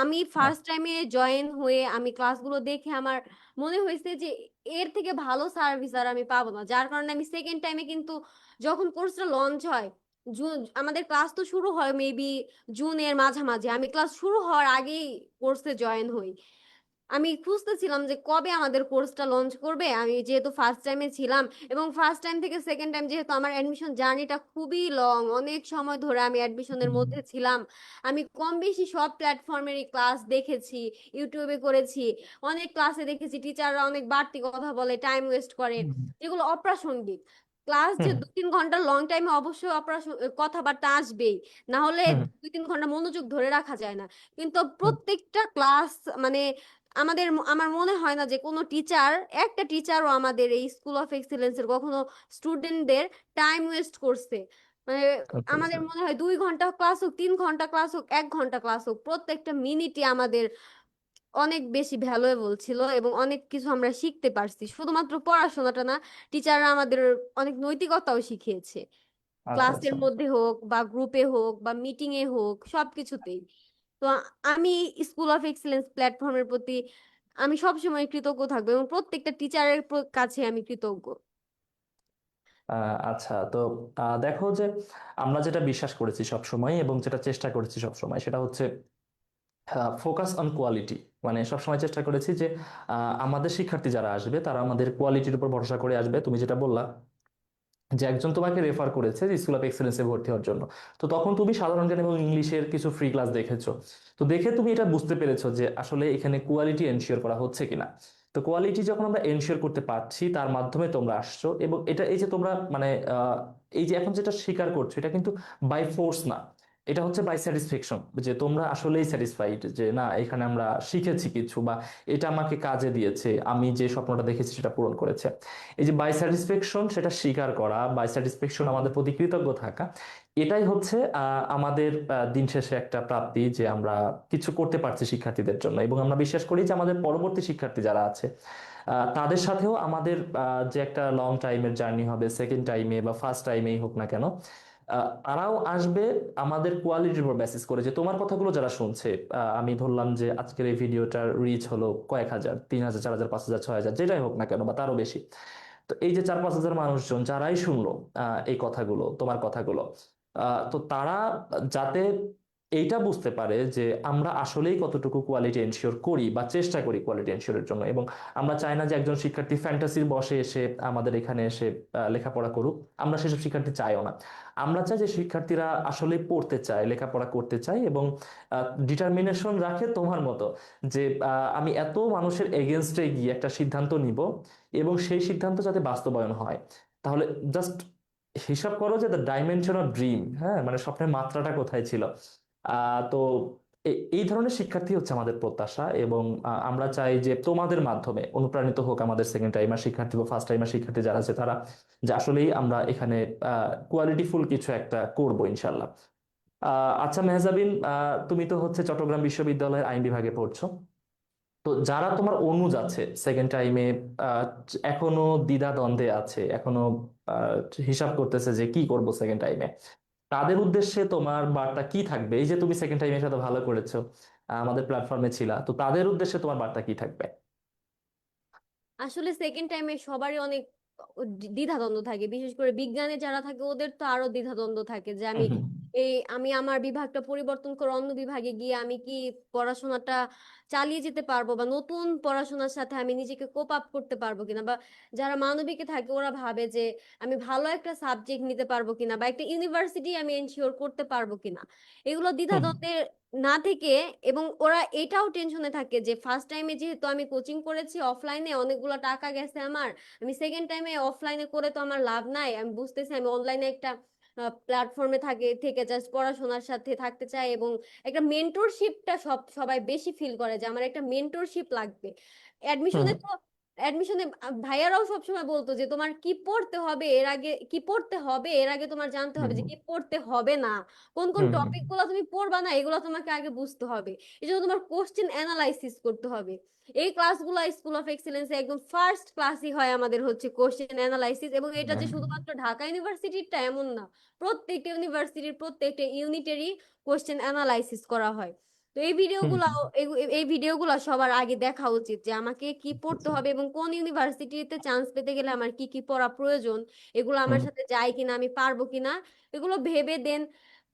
Speaker 2: আমি ফার্স্ট
Speaker 1: আচ্ছা।
Speaker 2: টাইমে জয়েন হয়ে আমি ক্লাসগুলো দেখে আমার মনে হয়েছে যে এর থেকে ভালো সার্ভিস আর আমি পাবো না, যার কারণে আমি সেকেন্ড টাইমে কিন্তু, যখন কোর্সটা লঞ্চ হয়, জুন, আমাদের ক্লাস তো শুরু হয় মেবি জুনের মাঝামাঝি, আমি ক্লাস শুরু হওয়ার আগেই কোর্সে জয়েন হই। আমি খুঁজতেছিলাম যে কবে আমাদের কোর্সটা লঞ্চ করবে, আমি যেহেতু ফার্স্ট টাইমে ছিলাম, এবং ফার্স্ট টাইম থেকে সেকেন্ড টাইম যেহেতু আমার অ্যাডমিশন জার্নিটা খুবই লং, অনেক সময় ধরে আমি অ্যাডমিশনের
Speaker 1: হুম
Speaker 2: মধ্যে ছিলাম, আমি কম বেশি সব প্ল্যাটফর্মেরই ক্লাস দেখেছি, ইউটিউবে করেছি, অনেক ক্লাসে দেখেছি টিচাররা অনেক বাড়তি কথা বলে, টাইম ওয়েস্ট করে,
Speaker 1: হুম
Speaker 2: যেগুলো অপ্রাসঙ্গিক। ক্লাস যে
Speaker 1: হুম
Speaker 2: 2-3 ঘন্টা লং টাইমে অবশ্যই কথাবার্তা আসবেই, না হলে
Speaker 1: হুম
Speaker 2: 2-3 ঘন্টা মনোযোগ ধরে রাখা যায় না। কিন্তু প্রত্যেকটা ক্লাস মানে আমার মনে হয় না যে কোনো টিচার, একটা টিচারও আমাদের এই স্কুল অফ এক্সিলেন্সের কখনো স্টুডেন্টদের টাইম ওয়েস্ট করছে। মানে
Speaker 1: আচ্ছা আচ্ছা।
Speaker 2: আমাদের মনে হয় 2 ঘন্টা ক্লাস হোক, 3 ঘন্টা ক্লাস হোক, 1 ঘন্টা ক্লাস হোক, প্রত্যেকটা মিনিটই আমাদের অনেক বেশি ভ্যালুয়েবল ছিল এবং অনেক কিছু আমরা শিখতে পারছি, শুধুমাত্র পড়াশোনাটা না, টিচাররা আমাদের অনেক নৈতিকতাও শিখিয়েছে,
Speaker 1: আচ্ছা
Speaker 2: ক্লাসের
Speaker 1: আচ্ছা।
Speaker 2: মধ্যে হোক বা গ্রুপে হোক বা মিটিং এ হোক, সবকিছুতেই। তো আমি স্কুল অফ এক্সেলেন্স প্ল্যাটফর্মের প্রতি আমি সবসময় কৃতজ্ঞ থাকবো এবং প্রত্যেকটা টিচারের কাছে আমি কৃতজ্ঞ।
Speaker 1: আচ্ছা, তো দেখো যে আমরা যেটা বিশ্বাস করেছি সব সময় এবং যেটা চেষ্টা করেছি সব সময় সেটা হচ্ছে ফোকাস অন কোয়ালিটি। মানে সবসময় চেষ্টা করেছি যে আমাদের শিক্ষার্থী যারা আসবে তারা আমাদের কোয়ালিটির উপর ভরসা করে আসবে। তুমি যেটা বললা যে একজন তোমাকে রেফার করেছে যে স্কুল অফ এক্সেলেন্সে ভর্তি হওয়ার জন্য, তো তখন তুমি সাধারণ জ্ঞান এবং ইংলিশের কিছু ফ্রি ক্লাস দেখেছো। তো দেখে তুমি এটা বুঝতে পেরেছো যে আসলে এখানে কোয়ালিটি এনশিওর করা হচ্ছে কিনা। তো কোয়ালিটি যখন আমরা এনশিওর করতে পারছি তার মাধ্যমে তোমরা আসছো, এবং এটা এই যে তোমরা মানে এই যে এখন যেটা স্বীকার করছো এটা কিন্তু বাই ফোর্স না, এটা হচ্ছে বাই স্যাটিসফ্যাকশন, যে তোমরা আসলেই স্যাটিসফাইড যে না এখানে আমরা শিখেছি কিছু, বা এটা আমাকে কাজে দিয়েছে, আমি যে স্বপ্নটা দেখেছি সেটা পূরণ করেছে। এই যে বাই স্যাটিসফ্যাকশন, সেটা স্বীকার করা, বাই স্যাটিসফ্যাকশন আমাদের প্রতি কৃতজ্ঞ থাকা, এটাই হচ্ছে আমাদের দিন শেষে একটা প্রাপ্তি যে আমরা কিছু করতে পারছি শিক্ষার্থীদের জন্য। এবং আমরা বিশ্বাস করি যে আমাদের পরবর্তী শিক্ষার্থী যারা আছে তাদের সাথেও আমাদের যে একটা লং টাইমের জার্নি হবে, সেকেন্ড টাইমে বা ফার্স্ট টাইমেই হোক না কেন, তারাও আসবে আমাদের কোয়ালিটির উপর বেসিস করে। যে তোমার কথাগুলো যারা শুনছে, আমি ধরলাম যে আজকের এই ভিডিওটার রিচ হলো কয়েক হাজার, 3,000, 4,000, 5,000, 6,000, যেটাই হোক না কেন বা তারও বেশি। তো এই যে 4-5 হাজার মানুষজন যারাই শুনলো এই কথাগুলো, তোমার কথাগুলো, তো তারা যাতে এইটা বুঝতে পারে যে আমরা আসলেই কতটুকু কোয়ালিটি এনশিওর করি বা চেষ্টা করি কোয়ালিটি এনশিওরের জন্য। এবং আমরা চাই না যে একজন শিক্ষার্থী ফ্যান্টাসির বসে এসে আমাদের এখানে এসে লেখাপড়া করুক, আমরা সেসব শিক্ষার্থী চাইও না। আমরা চাই যে শিক্ষার্থীরা আসলে পড়তে চায়, লেখাপড়া করতে চায় এবং ডিটারমিনেশন রাখে তোমার মতো, যে আমি এত মানুষের এগেনস্টে গিয়ে একটা সিদ্ধান্ত নিব এবং সেই সিদ্ধান্ত যাতে বাস্তবায়ন হয়। তাহলে জাস্ট হিসাব করো যে দ্য ডাইমেনশন অফ ড্রিম, হ্যাঁ, মানে স্বপ্নের মাত্রাটা কোথায় ছিল। তো এই ধরনের শিক্ষার্থী হচ্ছে আমাদের প্রত্যাশা। এবং আমরা চাই যে তোমাদের মাধ্যমে অনুপ্রাণিত হোক আমাদের সেকেন্ড টাইমার শিক্ষার্থী বা ফার্স্ট টাইমার শিক্ষার্থী যারা আছে তারা, যে আসলেই আমরা এখানে কোয়ালিটিফুল কিছু একটা করব ইনশাল্লাহ। আচ্ছা মেহজাবিন, তুমি তো হচ্ছে চট্টগ্রাম বিশ্ববিদ্যালয়ের আইন বিভাগে পড়ছো। তো যারা তোমার অনুজ আছে সেকেন্ড টাইমে, এখনো দ্বিধা দ্বন্দ্বে আছে, এখনো আহ, হিসাব করতেছে যে কি করব সেকেন্ড টাইমে, তাদের উদ্দেশ্যে তোমার বার্তা কি থাকবে? এই যে তুমি সেকেন্ড টাইমের সাথে ভালো করেছো, আমাদের প্ল্যাটফর্মে ছিলা, তো তাদের উদ্দেশ্যে তোমার বার্তা কি থাকবে?
Speaker 2: আসলে সেকেন্ড টাইমে সবারই অনেক দ্বিধাদ্বন্দ্ব থাকে, বিশেষ করে বিজ্ঞানে যারা থাকে ওদের তো আরো দ্বিধাদ্বন্দ্ব থাকে যে
Speaker 1: হুম
Speaker 2: আমি
Speaker 1: হুম
Speaker 2: আমি আমার বিভাগটা পরিবর্তন করে অন্য বিভাগে গিয়ে আমি কি পড়াশোনাটা চালিয়ে যেতে পারবো, বা নতুন পড়াশোনার সাথে আমি নিজেকে কোপ আপ করতে পারবো কিনা, বা যারা মানবিকে থাকে ওরা ভাবে যে আমি ভালো একটা সাবজেক্ট নিতে পারবো কিনা, বা একটা ইউনিভার্সিটি আমি এনশিওর করতে পারবো কিনা, এগুলো
Speaker 1: হুম
Speaker 2: দ্বিধাদ্বন্দ্বের না থেকে। এবং ওরা এটাও টেনশনে থাকে যে ফার্স্ট টাইমে যেহেতু আমি কোচিং করেছি অফলাইনে, অনেকগুলো টাকা গেছে আমার, আমি সেকেন্ড টাইমে অফলাইনে করে তো আমার লাভ নাই, আমি বুঝতেছি আমি অনলাইনে একটা প্ল্যাটফর্মে থেকে জাস্ট পড়াশোনার সাথে থাকতে চাই। এবং একটা মেন্টরশিপটা সবাই বেশি ফিল করে যে আমার একটা মেন্টরশিপ লাগবে
Speaker 1: হুম
Speaker 2: অ্যাডমিশনে। তো অ্যাডমিশনে ভাইয়ারাও সবসময় বলতো যে তোমার কি পড়তে হবে এর আগে, কি পড়তে হবে এর আগে তোমার জানতে হবে
Speaker 1: হুম
Speaker 2: যে কি পড়তে হবে না, কোন কোন
Speaker 1: হুম হুম
Speaker 2: টপিক গুলো তুমি পড়বা না এগুলো তোমাকে আগে বুঝতে হবে। এই জন্য তোমার কোশ্চেন অ্যানালাইসিস করতে হবে। এই ক্লাসগুলো স্কুল অফ এক্সেলেন্সে একদম ফার্স্ট ক্লাসই হয় আমাদের হচ্ছে কোশ্চেন অ্যানালাইসিস। এবং এটা যে
Speaker 1: হুম
Speaker 2: শুধুমাত্র ঢাকা ইউনিভার্সিটিরটা এমন না, প্রত্যেকটা ইউনিভার্সিটির প্রত্যেকটা ইউনিটেরই কোশ্চেন অ্যানালাইসিস করা হয়। তো এই
Speaker 1: হুম
Speaker 2: ভিডিওগুলো
Speaker 1: হুম
Speaker 2: এই ভিডিওগুলো সবার আগে দেখা উচিত যে আমাকে কি পড়তে হবে এবং কোন ইউনিভার্সিটিতে চান্স পেতে গেলে আমার কি কি পড়া প্রয়োজন, এগুলো আমার
Speaker 1: হুম
Speaker 2: সাথে যায় কিনা, আমি পারবো কিনা, এগুলো ভেবে দেন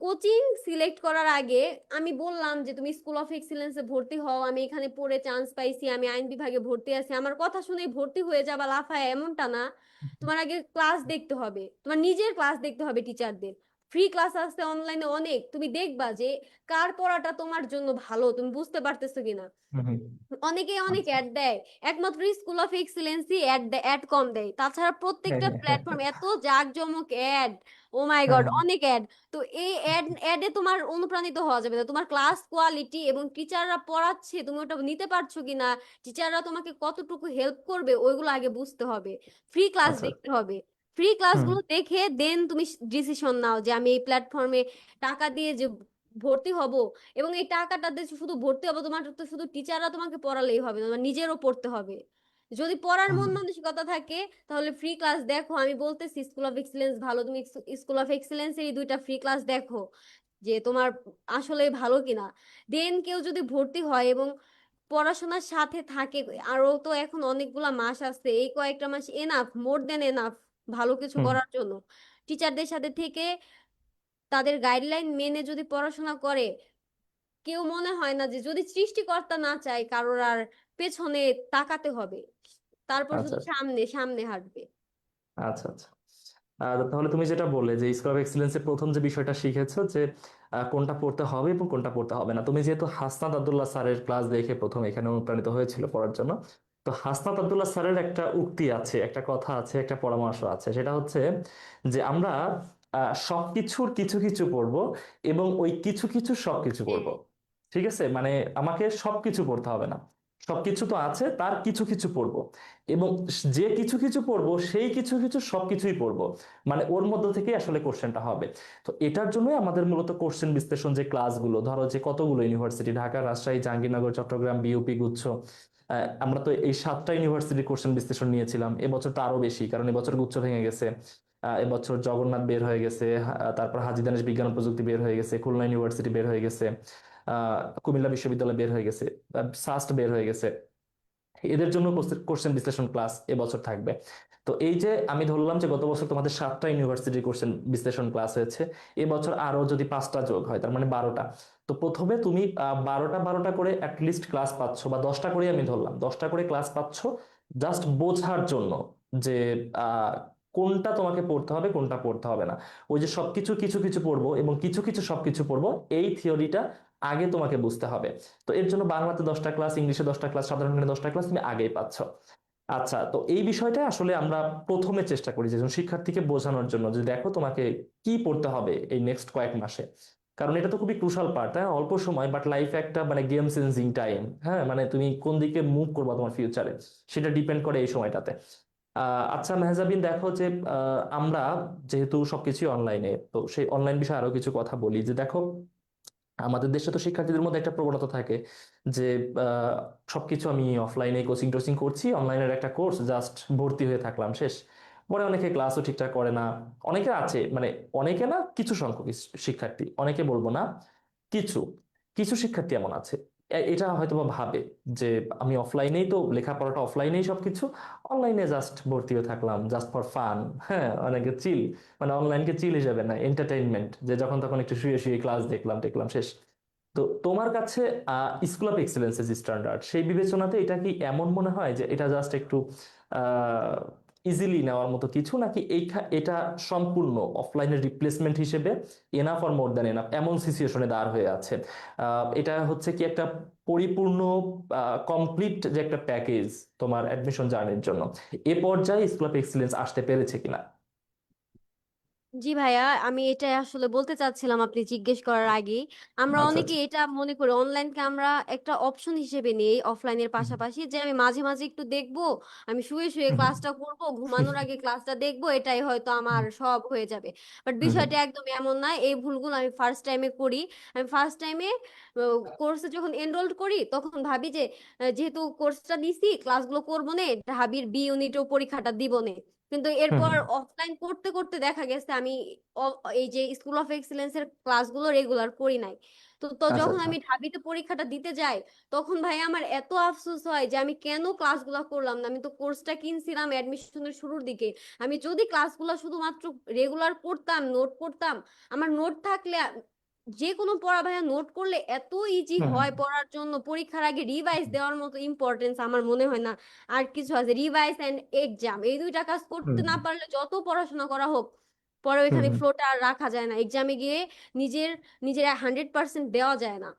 Speaker 2: কোচিং সিলেক্ট করার আগে। আমি বললাম যে তুমি স্কুল অফ এক্সিলেন্সে ভর্তি হও, আমি এখানে পড়ে চান্স পাইছি, আমি আইন বিভাগে ভর্তি আছি, আমার কথা শুনেই ভর্তি হয়ে যাবা লাফায় এমনটা না। তোমার আগে ক্লাস দেখতে হবে, তোমার নিজের ক্লাস দেখতে হবে, টিচারদের ফ্রি ক্লাস আছে অনলাইনে অনেক, তুমি দেখবা যে কার পড়াটা তোমার জন্য ভালো, তুমি বুঝতে পারতেছো কিনা।
Speaker 1: হুম হুম।
Speaker 2: অনেকেই অনেক
Speaker 1: আচ্ছা।
Speaker 2: অ্যাড দেয়, একমাত্র স্কুল অফ এক্সিলেন্সই অ্যাড কম দেয়, তাছাড়া
Speaker 1: হ্যাঁ
Speaker 2: প্রত্যেকটা
Speaker 1: হ্যাঁ হ্যাঁ
Speaker 2: প্ল্যাটফর্ম এত জাঁকজমক অ্যাড, ও মাই
Speaker 1: হ্যাঁ
Speaker 2: গড
Speaker 1: হ্যাঁ।
Speaker 2: অনেক অ্যাড। তো এই অ্যাডে তোমার অনুপ্রাণিত হওয়া যাবে না, তোমার ক্লাস কোয়ালিটি এবং টিচাররা পড়াচ্ছে তুমি ওটা নিতে পারছো কিনা, টিচাররা তোমাকে কতটুকু হেল্প করবে ওইগুলো আগে বুঝতে হবে, ফ্রি ক্লাস
Speaker 1: আচ্ছা।
Speaker 2: দেখতে হবে। ফ্রি
Speaker 1: হুম
Speaker 2: ক্লাসগুলো দেখে দেন তুমি ডিসিশন নাও যে আমি এই প্ল্যাটফর্মে টাকা দিয়ে যে ভর্তি হব এবং এই টাকাটা দিয়ে শুধু ভর্তি হবো, তোমার তো শুধু টিচাররা তোমাকে পড়ালেই হবে না, তোমার নিজেরও পড়তে হবে। যদি পড়ার
Speaker 1: হুম।
Speaker 2: মন মানসিকতা থাকে তাহলে ফ্রি ক্লাস দেখো। আমি বলতেছি স্কুল অফ এক্সিলেন্স ভালো, তুমি স্কুল অফ এক্সিলেন্স এই দুইটা ফ্রি ক্লাস দেখো যে তোমার আসলে ভালো কিনা। দেন কেউ যদি ভর্তি হয় এবং পড়াশোনার সাথে থাকে, আরো তো এখন অনেকগুলা মাস আছে, এই কয়েকটা মাস এনাফ, মোর দেন এনাফ ভালো কিছু
Speaker 1: হুম।
Speaker 2: করার জন্য। টিচারদের সাথে থেকে তাদের গাইডলাইন মেনে যদি পড়াশোনা করে, কেউ মনে হয় না যে যদি সৃষ্টিকর্তা না চায় কারোর আর পেছনে তাকাতে হবে, তারপর
Speaker 1: আচ্ছা
Speaker 2: শুধু সামনে সামনে হাঁটবে।
Speaker 1: আচ্ছা আচ্ছা। আর তাহলে তুমি যেটা বললে যে স্কুল অফ এক্সিলেন্সের প্রথম যে বিষয়টা শিখেছো যে কোনটা পড়তে হবে এবং কোনটা পড়তে হবে না, তুমি যেহেতু হাসনাত আব্দুল্লাহ স্যারের ক্লাস দেখে প্রথম এখানে অনুপ্রাণিত হয়েছিল পড়ার জন্য, তো হাসনাত আব্দুল্লাহ স্যারের একটা উক্তি আছে, একটা কথা আছে, একটা পরামর্শ আছে, সেটা হচ্ছে যে আমরা সবকিছুর কিছু কিছু পড়বো এবং ওই কিছু কিছু সবকিছু পড়বো।
Speaker 2: হ্যাঁ,
Speaker 1: ঠিক আছে, মানে আমাকে সবকিছু পড়তে হবে না, সবকিছু তো আছে, তার কিছু কিছু পড়বো, এবং যে কিছু কিছু পড়বো সেই কিছু কিছু সবকিছুই পড়বো, মানে ওর মধ্য থেকে আসলে কোশ্চেনটা হবে। তো এটার জন্যই আমাদের মূলত কোশ্চেন বিশ্লেষণ যে ক্লাসগুলো, ধরো যে কতগুলো ইউনিভার্সিটি, ঢাকা, রাজশাহী, জাহাঙ্গীরনগর, চট্টগ্রাম, বিউপি, গুচ্ছ, আমরা তো এই 7টা ইউনিভার্সিটির কোশ্চেন বিশ্লেষণ নিয়েছিলাম। এবছর তো আরো বেশি, কারণ এবছর গুচ্ছ ভেঙে গেছে। এবছর জগন্নাথ বের হয়ে গেছে, তারপর হাজী দানেশ বিজ্ঞান ও প্রযুক্তি বের হয়ে গেছে, খুলনা ইউনিভার্সিটি বের হয়ে গেছে, কুমিল্লা বিশ্ববিদ্যালয় বের হয়ে গেছে, সাস্ট বের হয়ে গেছে। এদের জন্য কোশ্চেন বিশ্লেষণ ক্লাস এবছর থাকবে। তো এই যে আমি ধরলাম যে গত বছর তোমাদের 7টা ইউনিভার্সিটির কোশ্চেন বিশ্লেষণ ক্লাস হয়েছে, এবছর আরো যদি 5টা যোগ হয় তার মানে 12টা। তো প্রথমে তুমি 12টা 12টা করে অ্যাটলিস্ট ক্লাস পাচ্ছ, বা 10টা করে আমি ধরলাম, 10টা করে ক্লাস পাচ্ছ জাস্ট বোঝার জন্য যে আহ, কোনটা তোমাকে পড়তে হবে কোনটা পড়তে হবে না। ওই যে সবকিছু কিছু কিছু পড়বো এবং কিছু কিছু সবকিছু পড়বো, এই থিওরিটা আগে তোমাকে বুঝতে হবে। তো এর জন্য বাংলাতে 10টা ক্লাস, ইংলিশে 10টা ক্লাস, সাধারণ জ্ঞানে 10টা ক্লাস তুমি আগেই পাচ্ছ। আচ্ছা, তো এই বিষয়টা আসলে আমরা প্রথমে চেষ্টা করি যে একজন শিক্ষার্থীকে বোঝানোর জন্য যে দেখো তোমাকে কি পড়তে হবে এই নেক্সট কয়েক মাসে, কারণ এটা তো খুবই ক্রুশাল পার্ট। হ্যাঁ, অল্প সময় বাট লাইফে একটা মানে গেম চেঞ্জিং টাইম। হ্যাঁ, মানে তুমি কোন দিকে মুভ করবা তোমার ফিউচারে, সেটা ডিপেন্ড করে এই সময়টাতে। আচ্ছা মেহজাবিন, দেখো যে আমরা যেহেতু সবকিছু অনলাইনে, তো সেই অনলাইন বিষয়ে আরো কিছু কথা বলি যে দেখো আমাদের দেশে তো শিক্ষার্থীদের মধ্যে একটা প্রবণতা থাকে যে আহ, সবকিছু আমি অফলাইনে কোচিং টোচিং করছি, অনলাইনের একটা কোর্স জাস্ট ভর্তি হয়ে থাকলাম, শেষ। পরে অনেকে ক্লাসও ঠিকঠাক করে না। অনেকে আছে, মানে অনেকে না, কিছু সংখ্যক শিক্ষার্থী, অনেকে বলবো না, কিছু কিছু শিক্ষার্থী এমন আছে, এটা হয়তো বা ভাবে যে আমি অফলাইনেই তো লেখাপড়াটা, অফলাইনেই সবকিছু, অনলাইনে জাস্ট ভর্তি হয়ে থাকলাম জাস্ট ফর ফান। হ্যাঁ, অনেকে চিল, মানে অনলাইনকে চিল হিসেবে না, এন্টারটেইনমেন্ট, যে যখন তখন একটু শুয়ে শুয়ে ক্লাস দেখলাম দেখলাম, শেষ। তো তোমার কাছে স্কুল অফ এক্সেলেন্সের যে স্ট্যান্ডার্ড, সেই বিবেচনাতে এটা কি এমন মনে হয় যে এটা জাস্ট একটু ইজিলি নেওয়ার মতো কিছু, নাকি এটা সম্পূর্ণ অফলাইনের রিপ্লেসমেন্ট হিসেবে enough or more than enough এমন সিচুয়েশনে দাঁড় হয়ে আছে? এটা হচ্ছে কি একটা পরিপূর্ণ কমপ্লিট যে একটা প্যাকেজ তোমার অ্যাডমিশন জার্নির জন্য, এ পর্যায়ে স্কুল অফ এক্সেলেন্স আসতে পেরেছে কিনা?
Speaker 2: জি ভাইয়া, আমি এটা আসলে বলতে চাচ্ছিলাম আপনি জিজ্ঞেস করার আগেই। আমরা
Speaker 1: আচ্ছা
Speaker 2: অনেকে
Speaker 1: আচ্ছা।
Speaker 2: এটা মনে করি অনলাইনকে আমরা একটা অপশন হিসেবে নিই অফলাইনের
Speaker 1: হুম।
Speaker 2: পাশাপাশি, যে আমি মাঝে মাঝে একটু দেখবো, আমি শুয়ে শুয়ে
Speaker 1: হুম।
Speaker 2: ক্লাসটা করব, ঘুমানোর আগে ক্লাসটা দেখবো, এটাই হয়তো আমার
Speaker 1: হুম।
Speaker 2: সব হয়ে যাবে। বাট
Speaker 1: হুম।
Speaker 2: বিষয়টা একদম এমন না, এই ভুলগুলো আমি ফার্স্ট টাইমে করি। আমি ফার্স্ট টাইমে কোর্সে যখন এনরোল করি তখন ভাবি যে যেহেতু কোর্সটা নিছি, ক্লাসগুলো করবো না, ঢাবির বি ইউনিটও পরীক্ষাটা দিব না। কিন্তু
Speaker 1: হুম।
Speaker 2: এরপর অফলাইন করতে করতে দেখা গেছে আমি এই যে স্কুল অফ এক্সিলেন্স এর ক্লাসগুলো রেগুলার করি নাই। তো তো
Speaker 1: আচ্ছা
Speaker 2: যখন
Speaker 1: আচ্ছা।
Speaker 2: আমি ঢাবিতে পরীক্ষাটা দিতে যাই, তখন ভাই আমার এত আফসোস হয় যে আমি কেন ক্লাসগুলো করলাম না। আমি তো কোর্সটা কিনছিলাম অ্যাডমিশনের শুরুর দিকে। আমি যদি ক্লাসগুলো শুধুমাত্র রেগুলার করতাম, নোট করতাম, আমার নোট থাকলে যে কোনো পড়া ভাইয়া নোট করলে এত ইজি
Speaker 1: হুম।
Speaker 2: হয় পড়ার জন্য, পরীক্ষার আগে রিভাইজ দেওয়ার মতো ইম্পর্টেন্স আমার মনে হয় না আর কিছু আছে। রিভাইজ এন্ড এক্সাম, এই দুইটা কাজ করতে
Speaker 1: হুম।
Speaker 2: না পারলে যত পড়াশোনা করা হোক, পরে
Speaker 1: হুম।
Speaker 2: ওইখানে
Speaker 1: হুম।
Speaker 2: ফ্লোটা আর রাখা যায় না, এক্সামে গিয়ে নিজের নিজের 100% দেওয়া যায় না।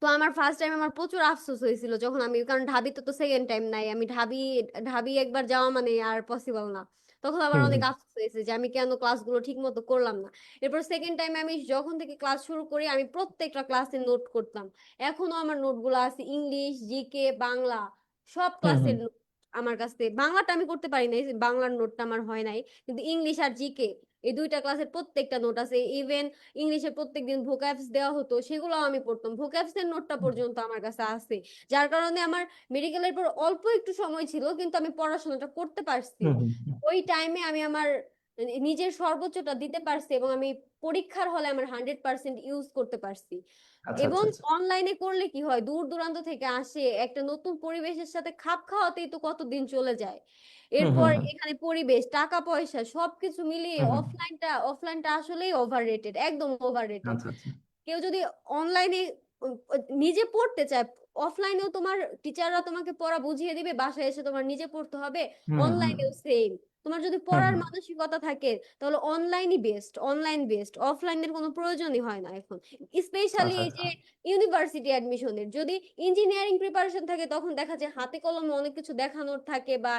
Speaker 2: তো আমার ফার্স্ট টাইম আমার প্রচুর আফসোস হয়েছিল যখন আমি, কারণ ঢাবিতে তো সেকেন্ড টাইম নাই, আমি ঢাবি ঢাবি একবার যাওয়া মানে আর পসিবল না। তখন আমার
Speaker 1: হুম।
Speaker 2: অনেক
Speaker 1: হুম।
Speaker 2: আফসোস হয়েছে যে আমি কেন ক্লাসগুলো ঠিক মতো করলাম না। এরপর সেকেন্ড টাইমে আমি যখন থেকে ক্লাস শুরু করি আমি প্রত্যেকটা ক্লাসে নোট করতাম। এখনো আমার নোটগুলো আছে, ইংলিশ, জিকে, বাংলা, সব
Speaker 1: হুম।
Speaker 2: ক্লাসের
Speaker 1: হুম।
Speaker 2: নোট আমার কাছে। বাংলাটা আমি করতে পারি নাই, বাংলার নোটটা আমার হয় নাই, কিন্তু ইংলিশ আর জিকে এই 2টা ক্লাসের প্রত্যেকটা নোট আছে। ইভেন ইংলিশে প্রত্যেকদিন ভোক্যাবস দেওয়া হতো, সেগুলোও আমি পড়তাম, ভোক্যাবস এর নোটটা পর্যন্ত আমার কাছে আছে। যার কারণে আমার মেডিকেলের পর অল্প একটু সময় ছিল, কিন্তু আমি পড়াশোনাটা করতে পারছি।
Speaker 1: হুম হুম হুম।
Speaker 2: ওই টাইমে আমি আমার নিজের সর্বোচ্চটা দিতে পারছি, এবং আমি পরীক্ষার হলে আমার 100% ইউজ করতে পারছি।
Speaker 1: আচ্ছা
Speaker 2: এবং
Speaker 1: আচ্ছা আচ্ছা।
Speaker 2: অনলাইনে করলে কি হয়, দূর দূরান্ত থেকে আসে, একটা নতুন পরিবেশের সাথে খাপ খাওয়াতেই তো কতদিন চলে যায়।
Speaker 1: হুম
Speaker 2: এরপর
Speaker 1: হুম হুম
Speaker 2: এখানে পরিবেশ, টাকা পয়সা সবকিছু মিলিয়ে
Speaker 1: হুম হুম।
Speaker 2: অফলাইনটা আসলেই ওভাররেটেড, একদম ওভাররেটেড।
Speaker 1: আচ্ছা আচ্ছা।
Speaker 2: কেউ যদি অনলাইনে নিজে পড়তে চায়, অফলাইনেও তোমার টিচাররা তোমাকে পড়া বুঝিয়ে দিবে, বাসায় এসে তোমার নিজে পড়তে হবে।
Speaker 1: হুম হুম
Speaker 2: অনলাইনেও সেম। তোমার যদি
Speaker 1: হুম
Speaker 2: পড়ার
Speaker 1: হুম।
Speaker 2: মানসিকতা থাকে, তাহলে অনলাইন বেস্ট, অফলাইনের কোনো প্রয়োজনই হয় না এখন। স্পেশালি
Speaker 1: আচ্ছা
Speaker 2: এই
Speaker 1: আচ্ছা।
Speaker 2: যে ইউনিভার্সিটি অ্যাডমিশনের, যদি ইঞ্জিনিয়ারিং প্রিপারেশন থাকে, তখন দেখা যায় হাতে কলমে অনেক কিছু দেখানোর থাকে, বা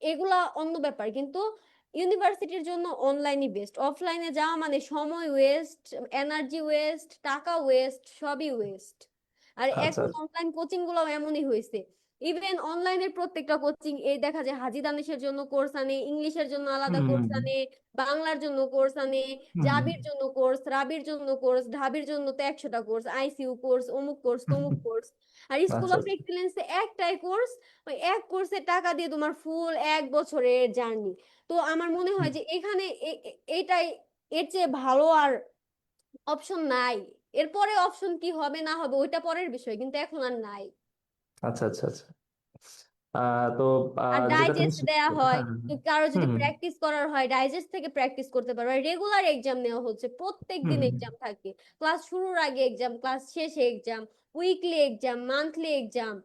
Speaker 2: এগুলা অন্য ব্যাপার। কিন্তু ইউনিভার্সিটির জন্য অনলাইনই বেস্ট, অফলাইনে যাওয়া মানে সময় ওয়েস্ট, এনার্জি ওয়েস্ট, টাকা ওয়েস্ট, সবই ওয়েস্ট। আর
Speaker 1: আচ্ছা
Speaker 2: এখন
Speaker 1: আচ্ছা।
Speaker 2: অনলাইন কোচিং গুলো এমনই হয়েছে। ইভেন অনলাইনের প্রত্যেকটা কোচিং, এই দেখা যায় হাজি দানিশের জন্য কোর্স আনে, ইংলিশের জন্য আলাদা
Speaker 1: হুম
Speaker 2: কোর্স
Speaker 1: হুম
Speaker 2: আনে, বাংলার জন্য কোর্স আনে,
Speaker 1: হুম হুম
Speaker 2: জাবির জন্য কোর্স, রাবির জন্য কোর্স, ঢাবির জন্য তো 100টা কোর্স, আইসিইউ কোর্স, অমুক কোর্স
Speaker 1: হুম
Speaker 2: তমুক
Speaker 1: হুম।
Speaker 2: কোর্স। আর স্কুল
Speaker 1: আচ্ছা
Speaker 2: অফ
Speaker 1: আচ্ছা।
Speaker 2: এক্সিলেন্সে একটাই কোর্স, ওই এক কোর্সের টাকা দিয়ে তোমার ফুল 1 বছরের জার্নি। তো আমার মনে হয় যে এখানে এটাই, এর চেয়ে ভালো আর অপশন নাই। এরপরে অপশন কি হবে না হবে ওইটা পরের বিষয়, কিন্তু এখন আর নাই।
Speaker 1: আচ্ছা আচ্ছা আচ্ছা। তো
Speaker 2: আর
Speaker 1: যেটা তুমি
Speaker 2: ডাইজেস্ট দেয়া
Speaker 1: শিখছো,
Speaker 2: হয়,
Speaker 1: হ্যাঁ হ্যাঁ
Speaker 2: তো কারো
Speaker 1: হ্যাঁ।
Speaker 2: যদি
Speaker 1: হুম হুম
Speaker 2: প্র্যাকটিস করার হয়, ডাইজেস্ট থেকে প্র্যাকটিস করতে পারবে। আর রেগুলার এক্সাম নেওয়া হচ্ছে, প্রত্যেক
Speaker 1: হুম
Speaker 2: দিন
Speaker 1: হুম।
Speaker 2: এক্সাম থাকে, ক্লাস শুরুর আগে এক্সাম, ক্লাস শেষে exam, weekly exam, monthly exam.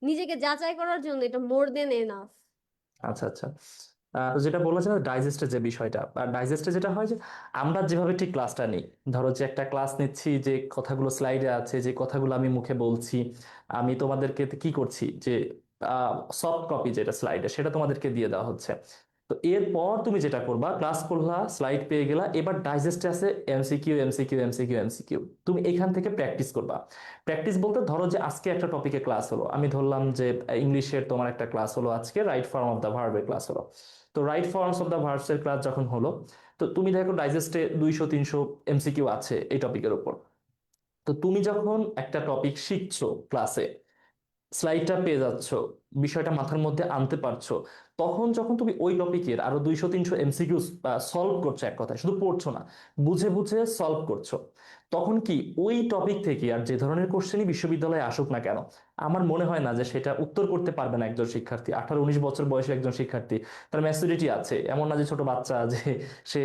Speaker 2: নিজেকে যাচাই করার জন্য এটা মোর দেন এনাফ।
Speaker 1: আচ্ছা আচ্ছা। তো যেটা বলেছে ডাইজেস্টের যে বিষয়টা, ডাইজেস্টে যেটা হয় যে আমরা যেভাবে ঠিক ক্লাসটা নিই, ধরো যে একটা ক্লাস নিচ্ছি, যে কথাগুলো স্লাইডে আছে, যে কথাগুলো আমি মুখে বলছি, আমি তোমাদেরকে কি করছি যে সফট কপি যেটা স্লাইডে সেটা তোমাদেরকে দিয়ে দেওয়া হচ্ছে। তো এরপর তুমি যেটা করবা, ক্লাস করলা, স্লাইড পেয়ে গেলা, এবার ডাইজেস্টে আছে এমসিকিউ এমসিকিউ এমসিকিউ এমসিকিউ। তুমি এখান থেকে প্র্যাকটিস করবা। প্র্যাকটিস বলতে ধরো যে আজকে একটা টপিকে ক্লাস হলো, আমি ধরলাম যে ইংলিশের তোমার একটা ক্লাস হলো আজকে, রাইট ফর্ম অফ দ্য ভার্বের ক্লাস হলো। তো right forms of the verbs এর ক্লাস যখন হলো, তো তুমি দেখো ডাইজেস্টে 200-300 এমসিকিউ আছে এই টপিকের উপর। তো তুমি যখন একটা টপিক শিখছো ক্লাসে, স্লাইডটা পেয়ে যাচ্ছ, বিষয়টা মাথার মধ্যে আনতে পারছো, তখন যখন তুমি ওই টপিকের আরো 200-300 এমসিকিউ সলভ করছো, এক কথায় শুধু পড়ছো না, বুঝে বুঝে সলভ করছো, তখন কি ওই টপিক থেকে আর যে ধরনের কোশ্চেনই বিশ্ববিদ্যালয়ে আসুক না কেন, আমার মনে হয় না যে সেটা উত্তর করতে পারবে না একজন শিক্ষার্থী। 18-19 বছর বয়সে একজন শিক্ষার্থী, তার ম্যাচুরিটি আছে, এমন না যে ছোট বাচ্চা, যে সে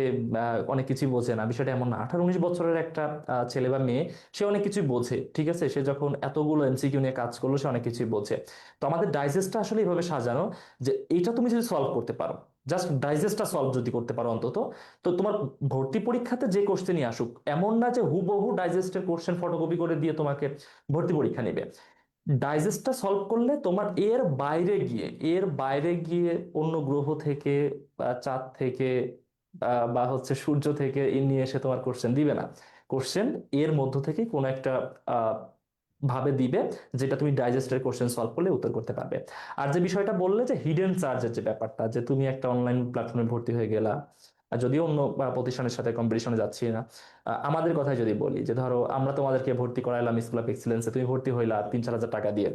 Speaker 1: অনেক কিছুই বোঝে না, বিষয়টা এমন না। 18-19 বছরের একটা ছেলে বা মেয়ে, সে অনেক কিছুই বোঝে, ঠিক আছে, সে যখন এতগুলো এমসিকিউ নিয়ে কাজ করলো সে অনেক কিছুই বোঝে। তো আমাদের ডাইজেস্টটা আসলে এইভাবে সাজানো, যে এটা তুমি যদি সলভ করতে পারো, জাস্ট ডাইজেস্টটা সলভ যদি করতে পারো অন্তত, তো তোমার ভর্তি পরীক্ষাতে যে কোশ্চেনই আসুক, এমন না যে হুবহু ডাইজেস্টের কোশ্চেন ফটোকপি করে দিয়ে তোমাকে ভর্তি পরীক্ষা নেবে। ডাইজেস্টটা সলভ করলে তোমার এর বাইরে গিয়ে অন্য গ্রহ থেকে বা চাঁদ থেকে বা হচ্ছে সূর্য থেকে নিয়ে এসে তোমার কোশ্চেন দিবে না। কোশ্চেন এর মধ্য থেকে কোনো একটা আহ, ভাবে দিবে, যেটা তুমি ডাইজেস্টের কোশ্চেন সলভ করলে উত্তর করতে পারবে। আর যে বিষয়টা বললে যে হিডেন চার্জের যে ব্যাপারটা, যে তুমি একটা অনলাইন প্ল্যাটফর্মে ভর্তি হয়ে গেলা, আর যদিও অন্য প্রতিষ্ঠানের সাথে কম্পিটিশনে যাচ্ছি না, আমাদের কথাই যদি বলি, যে ধরো আমরা তোমাদেরকে ভর্তি করাইলাম স্কুল অফ এক্সিলেন্সে, তুমি ভর্তি হইলা 3-4 হাজার টাকা দিয়ে।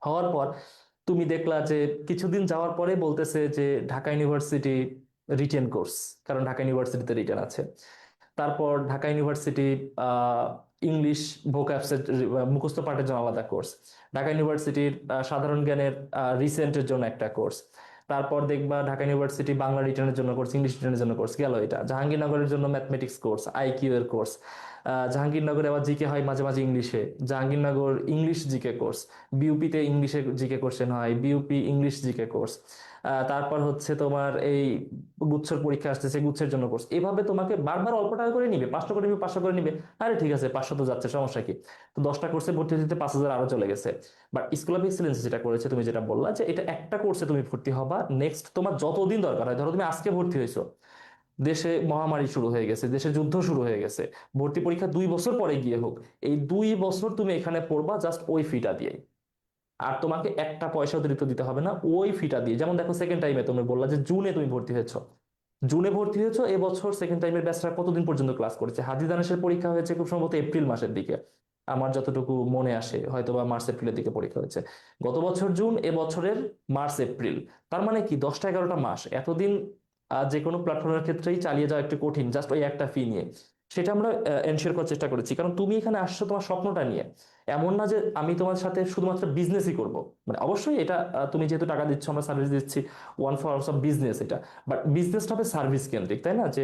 Speaker 1: হওয়ার পর তুমি দেখলা যে কিছুদিন যাওয়ার পরে বলতেছে যে ঢাকা ইউনিভার্সিটি রিটেন কোর্স, কারণ ঢাকা ইউনিভার্সিটিতে রিটেন আছে। তারপর ঢাকা ইউনিভার্সিটি আহ, ইংলিশ ভোক্যাবসের মুখস্থ পাঠের জন্য আলাদা কোর্স, ঢাকা ইউনিভার্সিটির সাধারণ জ্ঞানের রিসেন্টের জন্য একটা কোর্স, তারপর দেখবা ঢাকা ইউনিভার্সিটি বাংলা রিটেনের জন্য কোর্স, ইংলিশ রিটেনের জন্য কোর্স গেল এটা, জাহাঙ্গীরনগরের জন্য ম্যাথমেটিক্স কোর্স, আইকিউ এর কোর্স, জাহাঙ্গীরনগরে আবার জিকে হয় মাঝে মাঝে ইংলিশে, জাহাঙ্গীরনগর ইংলিশ জিকে কোর্স, বিউপিতে ইংলিশে জিকে কোশ্চেন হয়, বিউপি ইংলিশ জিকে কোর্স, তারপর হচ্ছে তোমার এই গুচ্ছর পরীক্ষা আসতেছে, গুচ্ছের জন্য কোর্স, এভাবে তোমাকে বারবার অল্প টাকা করে নিবে, 500 করে নিবে, 500 করে নিবে। আরে ঠিক আছে, 500 তো যাচ্ছে, সমস্যা কি? তো 10টা কোর্সে ভর্তি হতে 5,000 আরো চলে গেছে। বাট স্কুল অফ এক্সিলেন্স যেটা করেছে, তুমি যেটা বললা যে এটা একটা কোর্সে তুমি ভর্তি হবা, নেক্সট তোমার যতদিন দরকার হয়, ধরো তুমি আজকে ভর্তি হয়েছো, দেশে মহামারী শুরু হয়ে গেছে, দেশে যুদ্ধ শুরু হয়ে গেছে, ভর্তি পরীক্ষা 2 বছর পরে গিয়ে হোক, এই 2 বছর তুমি এখানে পড়বা জাস্ট ওই ফিটা দিয়ে। আর তোমাকে একটা পয়সা অতিরিক্ত দিতে হবে না ওই ফিটা দিয়ে। যেমন দেখো সেকেন্ড টাইমে তুমি বললা যে জুনে তুমি ভর্তি হয়েছো, জুনে ভর্তি হয়েছো, এবছর সেকেন্ড টাইমের ব্যাচটা কতদিন পর্যন্ত ক্লাস করেছে? হাদি দানেশের পরীক্ষা হয়েছে খুব সম্ভবত এপ্রিল মাসের দিকে, আমার যতটুকু মনে আসে, হয়তো বা মার্চ এপ্রিলের দিকে পরীক্ষা হয়েছে। গত বছর জুন, এবছরের মার্চ এপ্রিল, তার মানে কি 10টা 11টা মাস এতদিন যে কোনো প্ল্যাটফর্মের ক্ষেত্রেই চালিয়ে যাওয়া একটু কঠিন, জাস্ট ওই একটা ফি নিয়ে। সেটা আমরা এনশিওর করার চেষ্টা করেছি, কারণ তুমি এখানে আসছো তোমার স্বপ্নটা নিয়ে। এমন না যে আমি তোমার সাথে শুধুমাত্র বিজনেসই করব, মানে অবশ্যই এটা তুমি যেহেতু টাকা দিচ্ছ, আমরা সার্ভিস দিচ্ছি, ওয়ান ফর্মস অফ বিজনেস এটা। বাট বিজনেসটা হবে সার্ভিস কেন্দ্রিক, তাই না? যে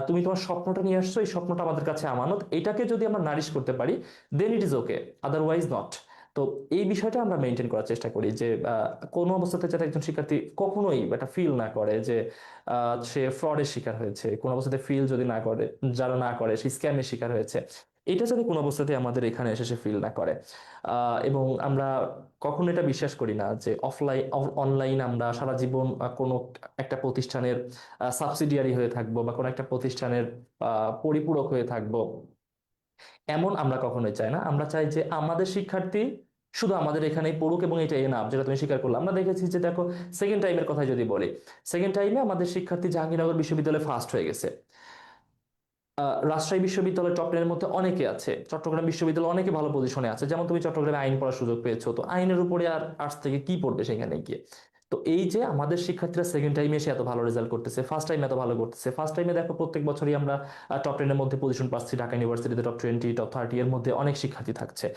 Speaker 1: তুমি তোমার স্বপ্নটা নিয়ে আসছো, এই স্বপ্নটা আমাদের কাছে আমানত, এটাকে যদি আমরা নারিশ করতে পারি then it is okay, otherwise not. তো এই বিষয়টা আমরা মেনটেন করার চেষ্টা করি যে কোনো অবস্থাতে যাতে একজন শিক্ষার্থী কখনোই এটা ফিল না করে যে সে ফ্রডের শিকার হয়েছে, কোনো অবস্থাতে ফিল যদি না করে, যারা না করে সে স্ক্যামের শিকার হয়েছে, এটা যাতে কোনো অবস্থাতে আমাদের এখানে এসে সে ফিল না করে। এবং আমরা কখনো এটা বিশ্বাস করি না যে অফলাইন অনলাইন আমরা সারা জীবন কোনো একটা প্রতিষ্ঠানের সাবসিডিয়ারি হয়ে থাকবো বা কোনো একটা প্রতিষ্ঠানের পরিপূরক হয়ে থাকবো, এমন আমরা কখনোই চাই না। আমরা চাই যে আমাদের শিক্ষার্থী শুধু আমাদের এখানেই পড়ুক, এবং এটা এনাফ, যেটা তুমি স্বীকার করলে। আমরা দেখেছি যে দেখো, সেকেন্ড টাইমের কথা যদি বলি, সেকেন্ড টাইমে আমাদের শিক্ষার্থী জাহাঙ্গীরনগর বিশ্ববিদ্যালয়ে ফার্স্ট হয়ে গেছে। রাজশাহী বিশ্ববিদ্যালয়ের টপ 10-এর মধ্যে অনেকে আছে, চট্টগ্রাম বিশ্ববিদ্যালয় অনেকে ভালো পজিশনে আছে, যেমন তুমি চট্টগ্রামে আইন পড়ার সুযোগ পেয়েছো, তো আইনের উপরে আর আর্টস থেকে কি পড়বে সেখানে গিয়ে? তো এই যে আমাদের শিক্ষার্থীরা সেকেন্ড টাইমে এসে এত ভালো রেজাল্ট করতেছে, ফার্স্ট টাইমে এত ভালো করতেছে, ফার্স্ট টাইমে দেখো প্রত্যেক বছরই আমরা টপ 10-এর মধ্যে পজিশন পাচ্ছি, ঢাকা ইউনিভার্সিটিতে টপ 20 টপ 30 এর মধ্যে অনেক শিক্ষার্থী থাকছে।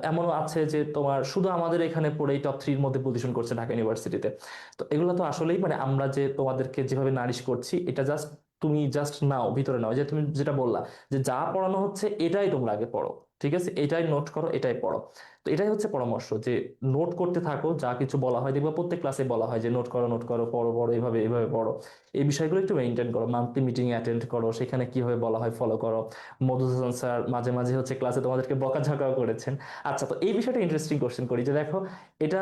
Speaker 1: এমনও আছে যে তোমার শুধু আমাদের এখানে পড়েই টপ 3-এর মধ্যে পজিশন করছে ঢাকা ইউনিভার্সিটিতে। তো এগুলো তো আসলেই মানে আমরা যে তোমাদেরকে যেভাবে নারিশ করছি, এটা জাস্ট তুমি জাস্ট নাও, ভিতরে নাও, যে তুমি যেটা বললা যে যা পড়ানো হচ্ছে এটাই তোমরা আগে পড়ো, ঠিক আছে, এটাই নোট করো, এটাই পড়ো। তো এটাই হচ্ছে পরামর্শ, যে নোট করতে থাকো, যা কিছু বলা হয় দেখবা প্রত্যেক ক্লাসে বলা হয় যে নোট করো, নোট করো, পড়ো পড়ো, এইভাবে এইভাবে পড়ো। এই বিষয়গুলো একটু মেনটেন করো, মান্থলি মিটিং অ্যাটেন্ড করো, সেখানে কিভাবে বলা হয় ফলো করো। মধুসূদন স্যার মাঝে মাঝে হচ্ছে ক্লাসে তোমাদেরকে বকাঝকাও করেছেন। আচ্ছা, তো এই বিষয়টা ইন্টারেস্টিং কোশ্চেন করি, যে দেখো এটা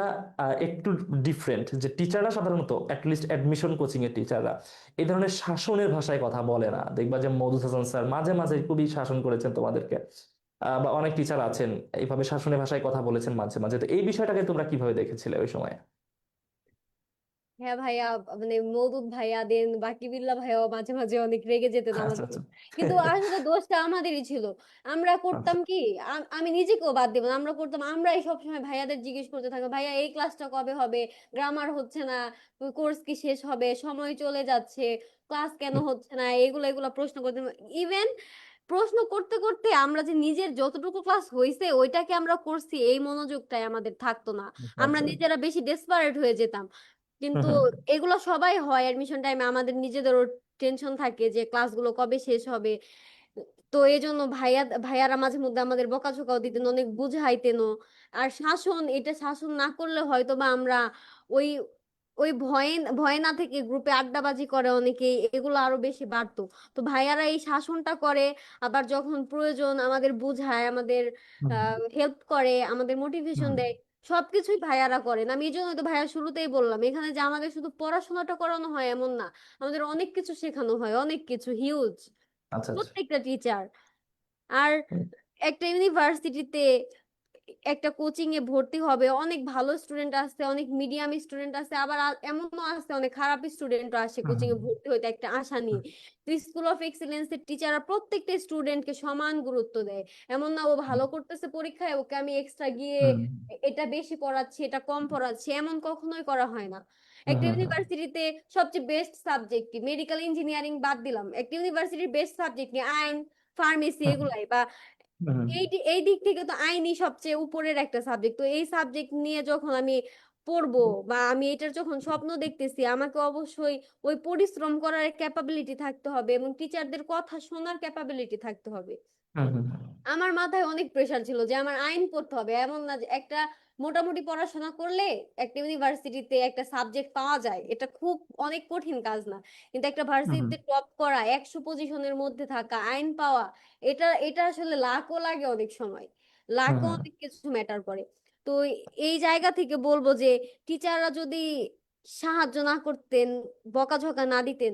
Speaker 1: একটু ডিফারেন্ট, যে টিচাররা সাধারণত অ্যাটলিস্ট অ্যাডমিশন কোচিং এর টিচাররা এই ধরনের শাসনের ভাষায় কথা বলে না। দেখবা যে মধু হাসান স্যার মাঝে মাঝে খুবই শাসন করেছেন তোমাদেরকে, বা অনেক টিচার আছেন এইভাবে শাসনের ভাষায় কথা বলেছেন মাঝে মাঝে। তো এই বিষয়টাকে তোমরা কিভাবে দেখেছিলে ওই সময়?
Speaker 2: হ্যাঁ ভাইয়া, মানে মওদুদ ভাইয়া দেন বাকি বিল্লাহ ভাইয়াও মাঝে মাঝে অনেক রেগে যেতেন
Speaker 1: আচ্ছা
Speaker 2: আমাদের,
Speaker 1: আচ্ছা।
Speaker 2: কিন্তু আসলে দোষটা আমাদেরই ছিল। আমরা
Speaker 1: আচ্ছা।
Speaker 2: করতাম কি, আমি নিজেকেও বাদ দেব না, আমরা করতাম, আমরাই সবসময় ভাইয়াদের জিজ্ঞেস করতে থাকবো, ভাইয়া এই ক্লাসটা কবে হবে, গ্রামার হচ্ছে না, কোর্স কি শেষ হবে, সময় চলে যাচ্ছে, ক্লাস কেন
Speaker 1: হুম,
Speaker 2: হচ্ছে না, এগুলো এগুলো প্রশ্ন করতে। ইভেন প্রশ্ন করতে করতে আমরা যে নিজের যতটুকু ক্লাস হয়েছে ওইটাকে আমরা করছি, এই মনোযোগটাই আমাদের থাকতো না। আমরা
Speaker 1: আচ্ছা।
Speaker 2: নিজেরা বেশি ডেসপারেট হয়ে যেতাম।
Speaker 1: হুম
Speaker 2: কিন্তু
Speaker 1: হুম
Speaker 2: এগুলো সবাই হয় অ্যাডমিশন টাইমে, আমাদের নিজেদেরও টেনশন থাকে যে ক্লাসগুলো কবে শেষ হবে। তো এই জন্য ভাইয়ারা মাঝে মধ্যে আমাদের বকাঝকাও দিতেন, অনেক বুঝাইতেনও। আর শাসন, এটা শাসন না করলে হয়তো বা আমরা ওই ওই ভয়ে ভয়ে না থেকে গ্রুপে আড্ডাবাজি করে অনেকে, এগুলো আরো বেশি বাড়তো। তো ভাইয়ারা এই শাসনটা করে, আবার যখন প্রয়োজন আমাদের বুঝায়, আমাদের
Speaker 1: হুম
Speaker 2: হেল্প করে, আমাদের মোটিভেশন
Speaker 1: হুম
Speaker 2: দেয়। সবকিছুই ভাইয়ারা করেন। আমি এই জন্যই তো ভাইয়া শুরুতেই বললাম, এখানে যে আমাদের শুধু পড়াশোনাটা করানো হয় এমন না, আমাদের অনেক কিছু শেখানো হয়, অনেক কিছু হিউজ,
Speaker 1: আচ্ছা আচ্ছা।
Speaker 2: প্রত্যেকটা টিচার। আর
Speaker 1: হুম,
Speaker 2: একটা ইউনিভার্সিটিতে একটা কোচিং এ ভর্তি হবে, অনেক ভালো স্টুডেন্ট আছে, অনেক মিডিয়াম স্টুডেন্ট আছে, আবার এমনও আছে অনেক খারাপ স্টুডেন্টও আসে
Speaker 1: হুম,
Speaker 2: কোচিং
Speaker 1: হুম,
Speaker 2: এ ভর্তি হইতে একটা আশা নিয়ে। তো স্কুল অফ এক্সিলেন্স এর টিচাররা প্রত্যেকটা স্টুডেন্টকে সমান গুরুত্ব দেয়। এমন না ও ভালো করতেছে পরীক্ষায় ওকে আমি এক্সট্রা গিয়ে
Speaker 1: হুম,
Speaker 2: এটা বেশি পড়াচ্ছি, এটা কম পড়াচ্ছি, এমন কখনোই করা হয় না।
Speaker 1: হুম,
Speaker 2: একটা
Speaker 1: হুম, হুম,
Speaker 2: ইউনিভার্সিটিতে সবচেয়ে বেস্ট সাবজেক্ট কি, মেডিকেল ইঞ্জিনিয়ারিং বাদ দিলাম, একটা ইউনিভার্সিটির বেস্ট সাবজেক্ট কি, আইন, ফার্মেসি,
Speaker 1: হুম,
Speaker 2: এগুলাই। বা
Speaker 1: হুম, হুম,
Speaker 2: এই দিক থেকে তো আইনই সবচেয়ে উপরের একটা সাবজেক্ট। তো এই সাবজেক্ট নিয়ে যখন আমি পড়বো বা আমি এটার যখন স্বপ্ন দেখতেছি, আমাকে অবশ্যই ওই পরিশ্রম করার ক্যাপাবিলিটি থাকতে হবে এবং টিচারদের কথা শোনার ক্যাপাবিলিটি থাকতে হবে।
Speaker 1: হুম, হুম,
Speaker 2: আমার মাথায় অনেক প্রেশার ছিল যে আমার আইন পড়তে হবে, এমন না যে একটা মোটামুটি পড়াশোনা করলে একটা ইউনিভার্সিটিতে একটা সাবজেক্ট পাওয়া যায়, এটা খুব অনেক কঠিন কাজ না। কিন্তু একটা
Speaker 1: হুম, হুম,
Speaker 2: ভার্সিটিতে টপ করা, 100 পজিশনের মধ্যে থাকা, আইন পাওয়া, এটা এটা আসলে লাকও লাগে অনেক সময়,
Speaker 1: হুম,
Speaker 2: লাকও
Speaker 1: হুম,
Speaker 2: অনেক কিছু ম্যাটার করে। তো এই জায়গা থেকে বলবো যে টিচাররা যদি সাহায্য না করতেন, বকাঝকা না দিতেন,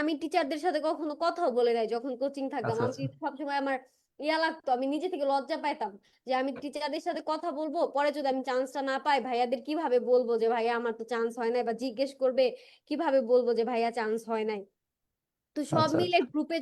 Speaker 2: আমি টিচারদের সাথে কখনো কথাও বলে নাই যখন কোচিং থাকতাম।
Speaker 1: আচ্ছা
Speaker 2: আমি
Speaker 1: আচ্ছা।
Speaker 2: সবসময় আমার ইয়া লাগতো, আমি নিজে থেকে লজ্জা পাইতাম যে আমি টিচারদের সাথে কথা বলবো, পরে যদি আমি চান্সটা না পাই ভাইয়াদের কিভাবে বলবো যে ভাইয়া আমার তো চান্স হয় নাই, বা জিজ্ঞেস করবে কিভাবে বলবো যে ভাইয়া চান্স হয় নাই। তো সব
Speaker 1: আচ্ছা
Speaker 2: মিলে
Speaker 1: আচ্ছা।
Speaker 2: গ্রুপে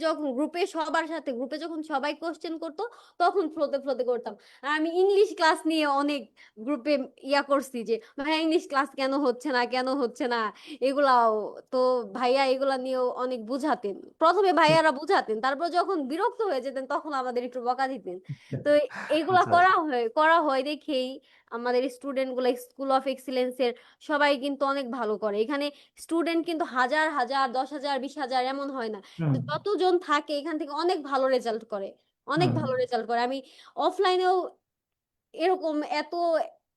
Speaker 2: যখন সবাই কোশ্চেন করতো তখন ফ্লোতে ফ্লোতে করতাম। আর আমি ইংলিশ ক্লাস নিয়ে অনেক গ্রুপে ইয়া করছি যে ভাইয়া ইংলিশ ক্লাস কেন হচ্ছে না, কেন হচ্ছে না, এগুলাও। তো ভাইয়া এগুলা নিয়েও অনেক বুঝাতেন, প্রথমে ভাইয়ারা বুঝাতেন, তারপর যখন বিরক্ত হয়ে যেতেন তখন আমাদের একটু বকা দিতেন। তো এগুলা
Speaker 1: আচ্ছা
Speaker 2: করা হয় দেখেই আমাদের স্টুডেন্ট গুলা স্কুল অফ এক্সিলেন্সের সবাই কিন্তু অনেক ভালো করে এখানে। স্টুডেন্ট কিন্তু হাজার হাজার, 10,000, 20,000 এমন হয় না,
Speaker 1: হুম
Speaker 2: কিন্তু যতজন থাকে এখান থেকে অনেক ভালো রেজাল্ট করে, অনেক
Speaker 1: হুম
Speaker 2: ভালো রেজাল্ট করে। আমি অফলাইনেও এরকম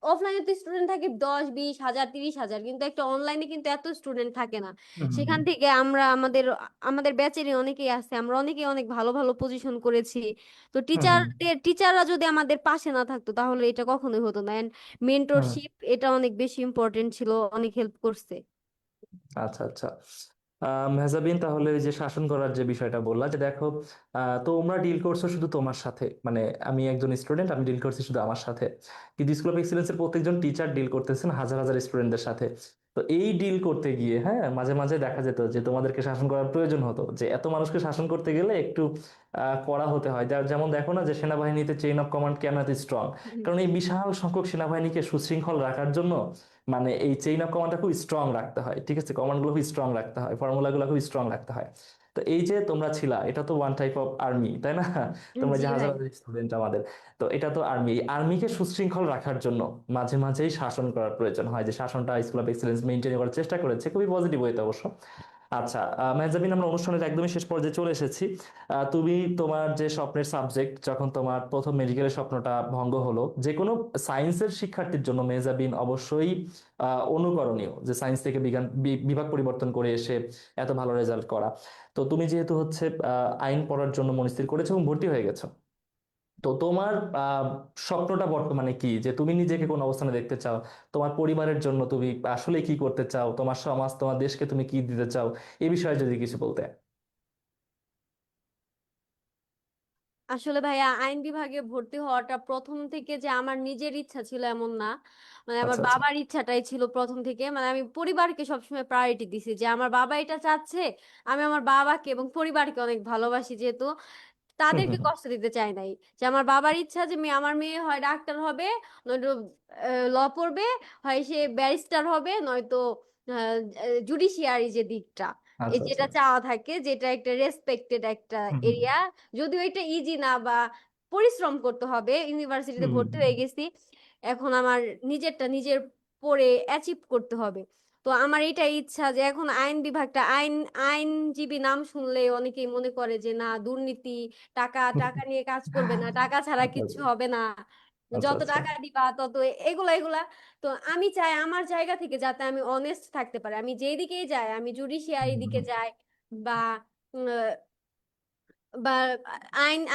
Speaker 2: অফলাইনে তো স্টুডেন্ট থাকে 10, 20 হাজার, 30,000, কিন্তু একটা অনলাইনে কিন্তু এত স্টুডেন্ট থাকে না।
Speaker 1: হুম হুম
Speaker 2: সেখান
Speaker 1: হুম।
Speaker 2: থেকে আমরা আমাদের ব্যাচেরই অনেকেই আছে, আমরা অনেকেই অনেক ভালো ভালো পজিশন করেছি। তো
Speaker 1: হুম হুম
Speaker 2: টিচাররা যদি আমাদের পাশে না থাকতো তাহলে এটা কখনোই হতো না। And
Speaker 1: hmm.
Speaker 2: মেন্টরশিপ এটা অনেক বেশি ইম্পর্টেন্ট ছিল, অনেক হেল্প করছে।
Speaker 1: আচ্ছা আচ্ছা। মেহজাবিন, তাহলে ওই যে শাসন করার যে বিষয়টা বললা, যে দেখো, তোমরা ডিল করছো শুধু তোমার সাথে, মানে আমি একজন স্টুডেন্ট, আমি ডিল করছি শুধু আমার সাথে, কিন্তু স্কুল অফ এক্সিলেন্সের প্রত্যেকজন টিচার ডিল করতেছেন হাজার হাজার স্টুডেন্টদের সাথে। তো এই ডিল করতে গিয়ে হ্যাঁ মাঝে মাঝে দেখা যেত যে তোমাদেরকে শাসন করার প্রয়োজন হতো, যে এত মানুষকে শাসন করতে গেলে একটু কড়া হতে হয়। যেমন দেখো না যে সেনাবাহিনীতে চেইন অফ কমান্ড কেন এত স্ট্রং, কারণ এই বিশাল সংখ্যক সেনাবাহিনীকে সুশৃঙ্খল রাখার জন্য মানে এই চেইন অফ কমান্ডটা খুব স্ট্রং রাখতে হয়, ঠিক আছে, কমান্ডগুলো খুব স্ট্রং রাখতে হয়, ফর্মুলাগুলো খুব স্ট্রং রাখতে হয়। তো এই যে তোমরা ছিলা, এটা তো ওয়ান টাইপ অফ আর্মি, তাই না? তোমরা যে
Speaker 2: জি
Speaker 1: হাজার
Speaker 2: ভাই।
Speaker 1: হাজার স্টুডেন্ট আমাদের, তো এটা তো আর্মি। এই আর্মিকে সুশৃঙ্খল রাখার জন্য মাঝে মাঝেই শাসন করার প্রয়োজন হয়, যে শাসনটা স্কুল অফ এক্সেলেন্স মেনটেন করার চেষ্টা করেছে খুবই পজিটিভ ওয়েতে অবশ্য। আচ্ছা, মেহজাবিন, আমরা অনুষ্ঠানের একদমই শেষ পর্যায়ে চলে এসেছি। তুমি তোমার যে স্বপ্নের সাবজেক্ট, যখন তোমার প্রথম মেডিকেলের স্বপ্নটা ভঙ্গ হলো, যে কোনো সায়েন্সের শিক্ষার্থীর জন্য মেহজাবিন অবশ্যই অনুকরণীয়, যে সায়েন্স থেকে বিজ্ঞান বিভাগ পরিবর্তন করে এসে এত ভালো রেজাল্ট করা। তো তুমি যেহেতু হচ্ছে আইন পড়ার জন্য মনস্থির করেছো এবং ভর্তি হয়ে গেছো, তো তোমার আহ স্বপ্নটা বর্তমানে কি, যে তুমি নিজেকে কোন অবস্থানে দেখতে চাও, তোমার পরিবারের জন্য তুমি আসলে কি করতে চাও, তোমার সমাজ তোমার দেশকে তুমি কি দিতে চাও, এই বিষয়ে যদি কিছু বলতে।
Speaker 2: আসলে ভাইয়া আইন বিভাগে ভর্তি হওয়াটা প্রথম থেকে যে আমার নিজের ইচ্ছা ছিল এমন না, মানে আমার
Speaker 1: আচ্ছা আচ্ছা।
Speaker 2: বাবার ইচ্ছাটাই ছিল প্রথম থেকে। মানে আমি পরিবারকে সবসময় প্রায়োরিটি দিছি, যে আমার বাবা এটা চাচ্ছে, আমি আমার বাবাকে এবং পরিবারকে অনেক ভালোবাসি যেহেতু,
Speaker 1: হুম
Speaker 2: তাদেরকে
Speaker 1: হুম
Speaker 2: কষ্ট দিতে চাই নাই। যে আমার বাবার ইচ্ছা যে আমার মেয়ে হয় ডাক্তার হবে, নয়তো ল পড়বে, হয় সে ব্যারিস্টার হবে, নয়তো জুডিশিয়ারি যে দিকটা, এই
Speaker 1: আচ্ছা আচ্ছা।
Speaker 2: যেটা চাওয়া থাকে, যেটা একটা রেসপেক্টেড একটা
Speaker 1: হুম হুম
Speaker 2: এরিয়া, যদিও এটা ইজি না, বা পরিশ্রম করতে হবে। ইউনিভার্সিটিতে
Speaker 1: হুম হুম
Speaker 2: ভর্তি হয়ে গেছি, এখন আমার নিজেরটা নিজের পড়ে অ্যাচিভ করতে হবে। তো আমার এটা ইচ্ছা যে এখন আইন বিভাগটা, আইনজীবী নাম শুনলে অনেকেই মনে করে যে না দুর্নীতি, টাকা টাকা নিয়ে কাজ করবে না, টাকা ছাড়া
Speaker 1: আচ্ছা
Speaker 2: কিচ্ছু হবে না,
Speaker 1: আচ্ছা
Speaker 2: যত
Speaker 1: আচ্ছা।
Speaker 2: টাকা দিবা তত এগুলা এগুলা। তো আমি চাই আমার জায়গা থেকে যাতে আমি অনেস্ট থাকতে পারি, আমি যেই দিকেই যাই, আমি জুডিশিয়ারি
Speaker 1: হুম
Speaker 2: দিকে
Speaker 1: হুম
Speaker 2: যাই, বা উম, বা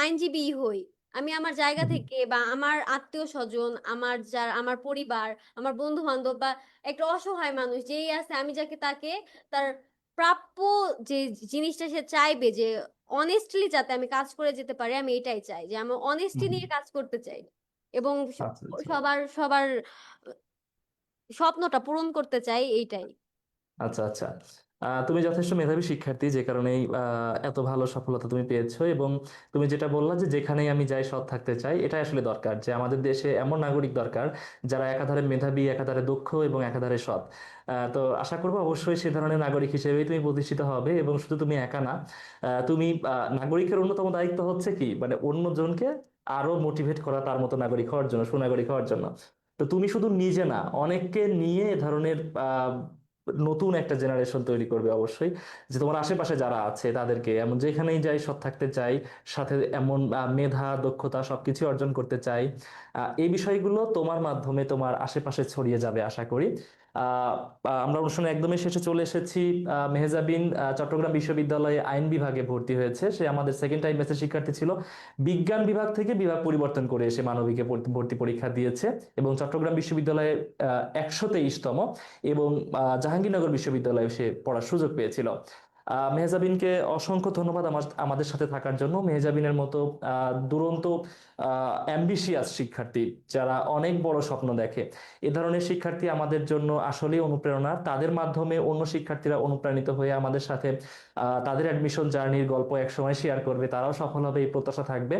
Speaker 2: আইনজীবী হই, আমি আমার জায়গা
Speaker 1: হুম হুম
Speaker 2: থেকে, বা আমার আত্মীয় স্বজন, আমার পরিবার, আমার বন্ধু বান্ধব, বা একটা অসহায় মানুষ যেই আছে, আমি যাকে তাকে তার প্রাপ্য যে জিনিসটা সে চাইবে, যে অনেস্টলি যাতে আমি কাজ করে যেতে পারি, আমি এটাই চাই, যে আমি অনেস্টি
Speaker 1: হুম হুম।
Speaker 2: নিয়ে কাজ করতে চাই, এবং
Speaker 1: আচ্ছা আচ্ছা।
Speaker 2: সবার সবার স্বপ্নটা পূরণ করতে চাই, এইটাই।
Speaker 1: আচ্ছা আচ্ছা। তুমি যথেষ্ট মেধাবী শিক্ষার্থী, যে কারণেই এত ভালো সফলতা তুমি পেয়েছো। এবং তুমি যেটা বললা যে যেখানেই আমি যাই সৎ থাকতে চাই, এটা আসলে দরকার, যে আমাদের দেশে এমন নাগরিক দরকার যারা একাধারে মেধাবী, একাধারে দক্ষ এবং একাধারে সৎ। তো আশা করবো অবশ্যই সে ধরনের নাগরিক হিসেবেই তুমি প্রতিষ্ঠিত হবে। এবং শুধু তুমি একা না, তুমি নাগরিকের অন্যতম দায়িত্ব হচ্ছে কি, মানে অন্যজনকে আরো মোটিভেট করা তার মতো নাগরিক হওয়ার জন্য, সুনাগরিক হওয়ার জন্য। তো তুমি শুধু নিজে না, অনেককে নিয়ে এ ধরনের নতুন একটা জেনারেশন তৈরি করবে অবশ্যই, যে তোমার আশেপাশে যারা আছে তাদেরকে এমন যেখানেই যাই সৎ থাকতে চাই, সাথে এমন মেধা দক্ষতা সবকিছু অর্জন করতে চাই। এই বিষয়গুলো তোমার মাধ্যমে তোমার আশেপাশে ছড়িয়ে যাবে আশা করি। আহ, আমরা অনুষ্ঠানে একদমই শেষে চলে এসেছি। মেহজাবিন চট্টগ্রাম বিশ্ববিদ্যালয়ে আইন বিভাগে ভর্তি হয়েছে, সে আমাদের সেকেন্ড টাইম ব্যাচের শিক্ষার্থী ছিল। বিজ্ঞান বিভাগ থেকে বিভাগ পরিবর্তন করে এসে মানবিকে ভর্তি পরীক্ষা দিয়েছে, এবং চট্টগ্রাম বিশ্ববিদ্যালয়ে 123তম এবং জাহাঙ্গীরনগর বিশ্ববিদ্যালয়ে সে পড়ার সুযোগ পেয়েছিল। মেহজাবিনকে অসংখ্য ধন্যবাদ আমাদের সাথে থাকার জন্য। মেহজাবিনের মতো দুরন্ত অ্যাম্বিশিয়াস শিক্ষার্থী যারা অনেক বড় স্বপ্ন দেখে, এ ধরনের শিক্ষার্থী আমাদের জন্য আসলেই অনুপ্রেরণা। তাদের মাধ্যমে অন্য শিক্ষার্থীরা অনুপ্রাণিত হয়ে আমাদের সাথে তাদের অ্যাডমিশন জার্নির গল্প একসময় শেয়ার করবে, তারাও সফল হবে এই প্রত্যাশা থাকবে।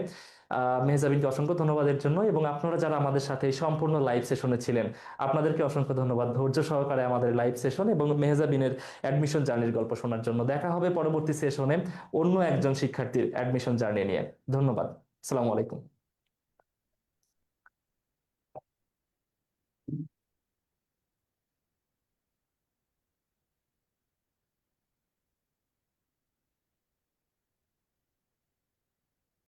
Speaker 1: মেহজাবিনকে অসংখ্য ধন্যবাদের জন্য, এবং আপনারা যারা আমাদের সাথে এই সম্পূর্ণ লাইভ সেশনে ছিলেন আপনাদেরকে অসংখ্য ধন্যবাদ ধৈর্য সহকারে আমাদের লাইভ সেশন এবং মেহজাবিনের অ্যাডমিশন জার্নির গল্প শোনার জন্য। দেখা হবে পরবর্তী সেশনে অন্য একজন শিক্ষার্থীর অ্যাডমিশন জার্নি নিয়ে। ধন্যবাদ। আসসালামু আলাইকুম।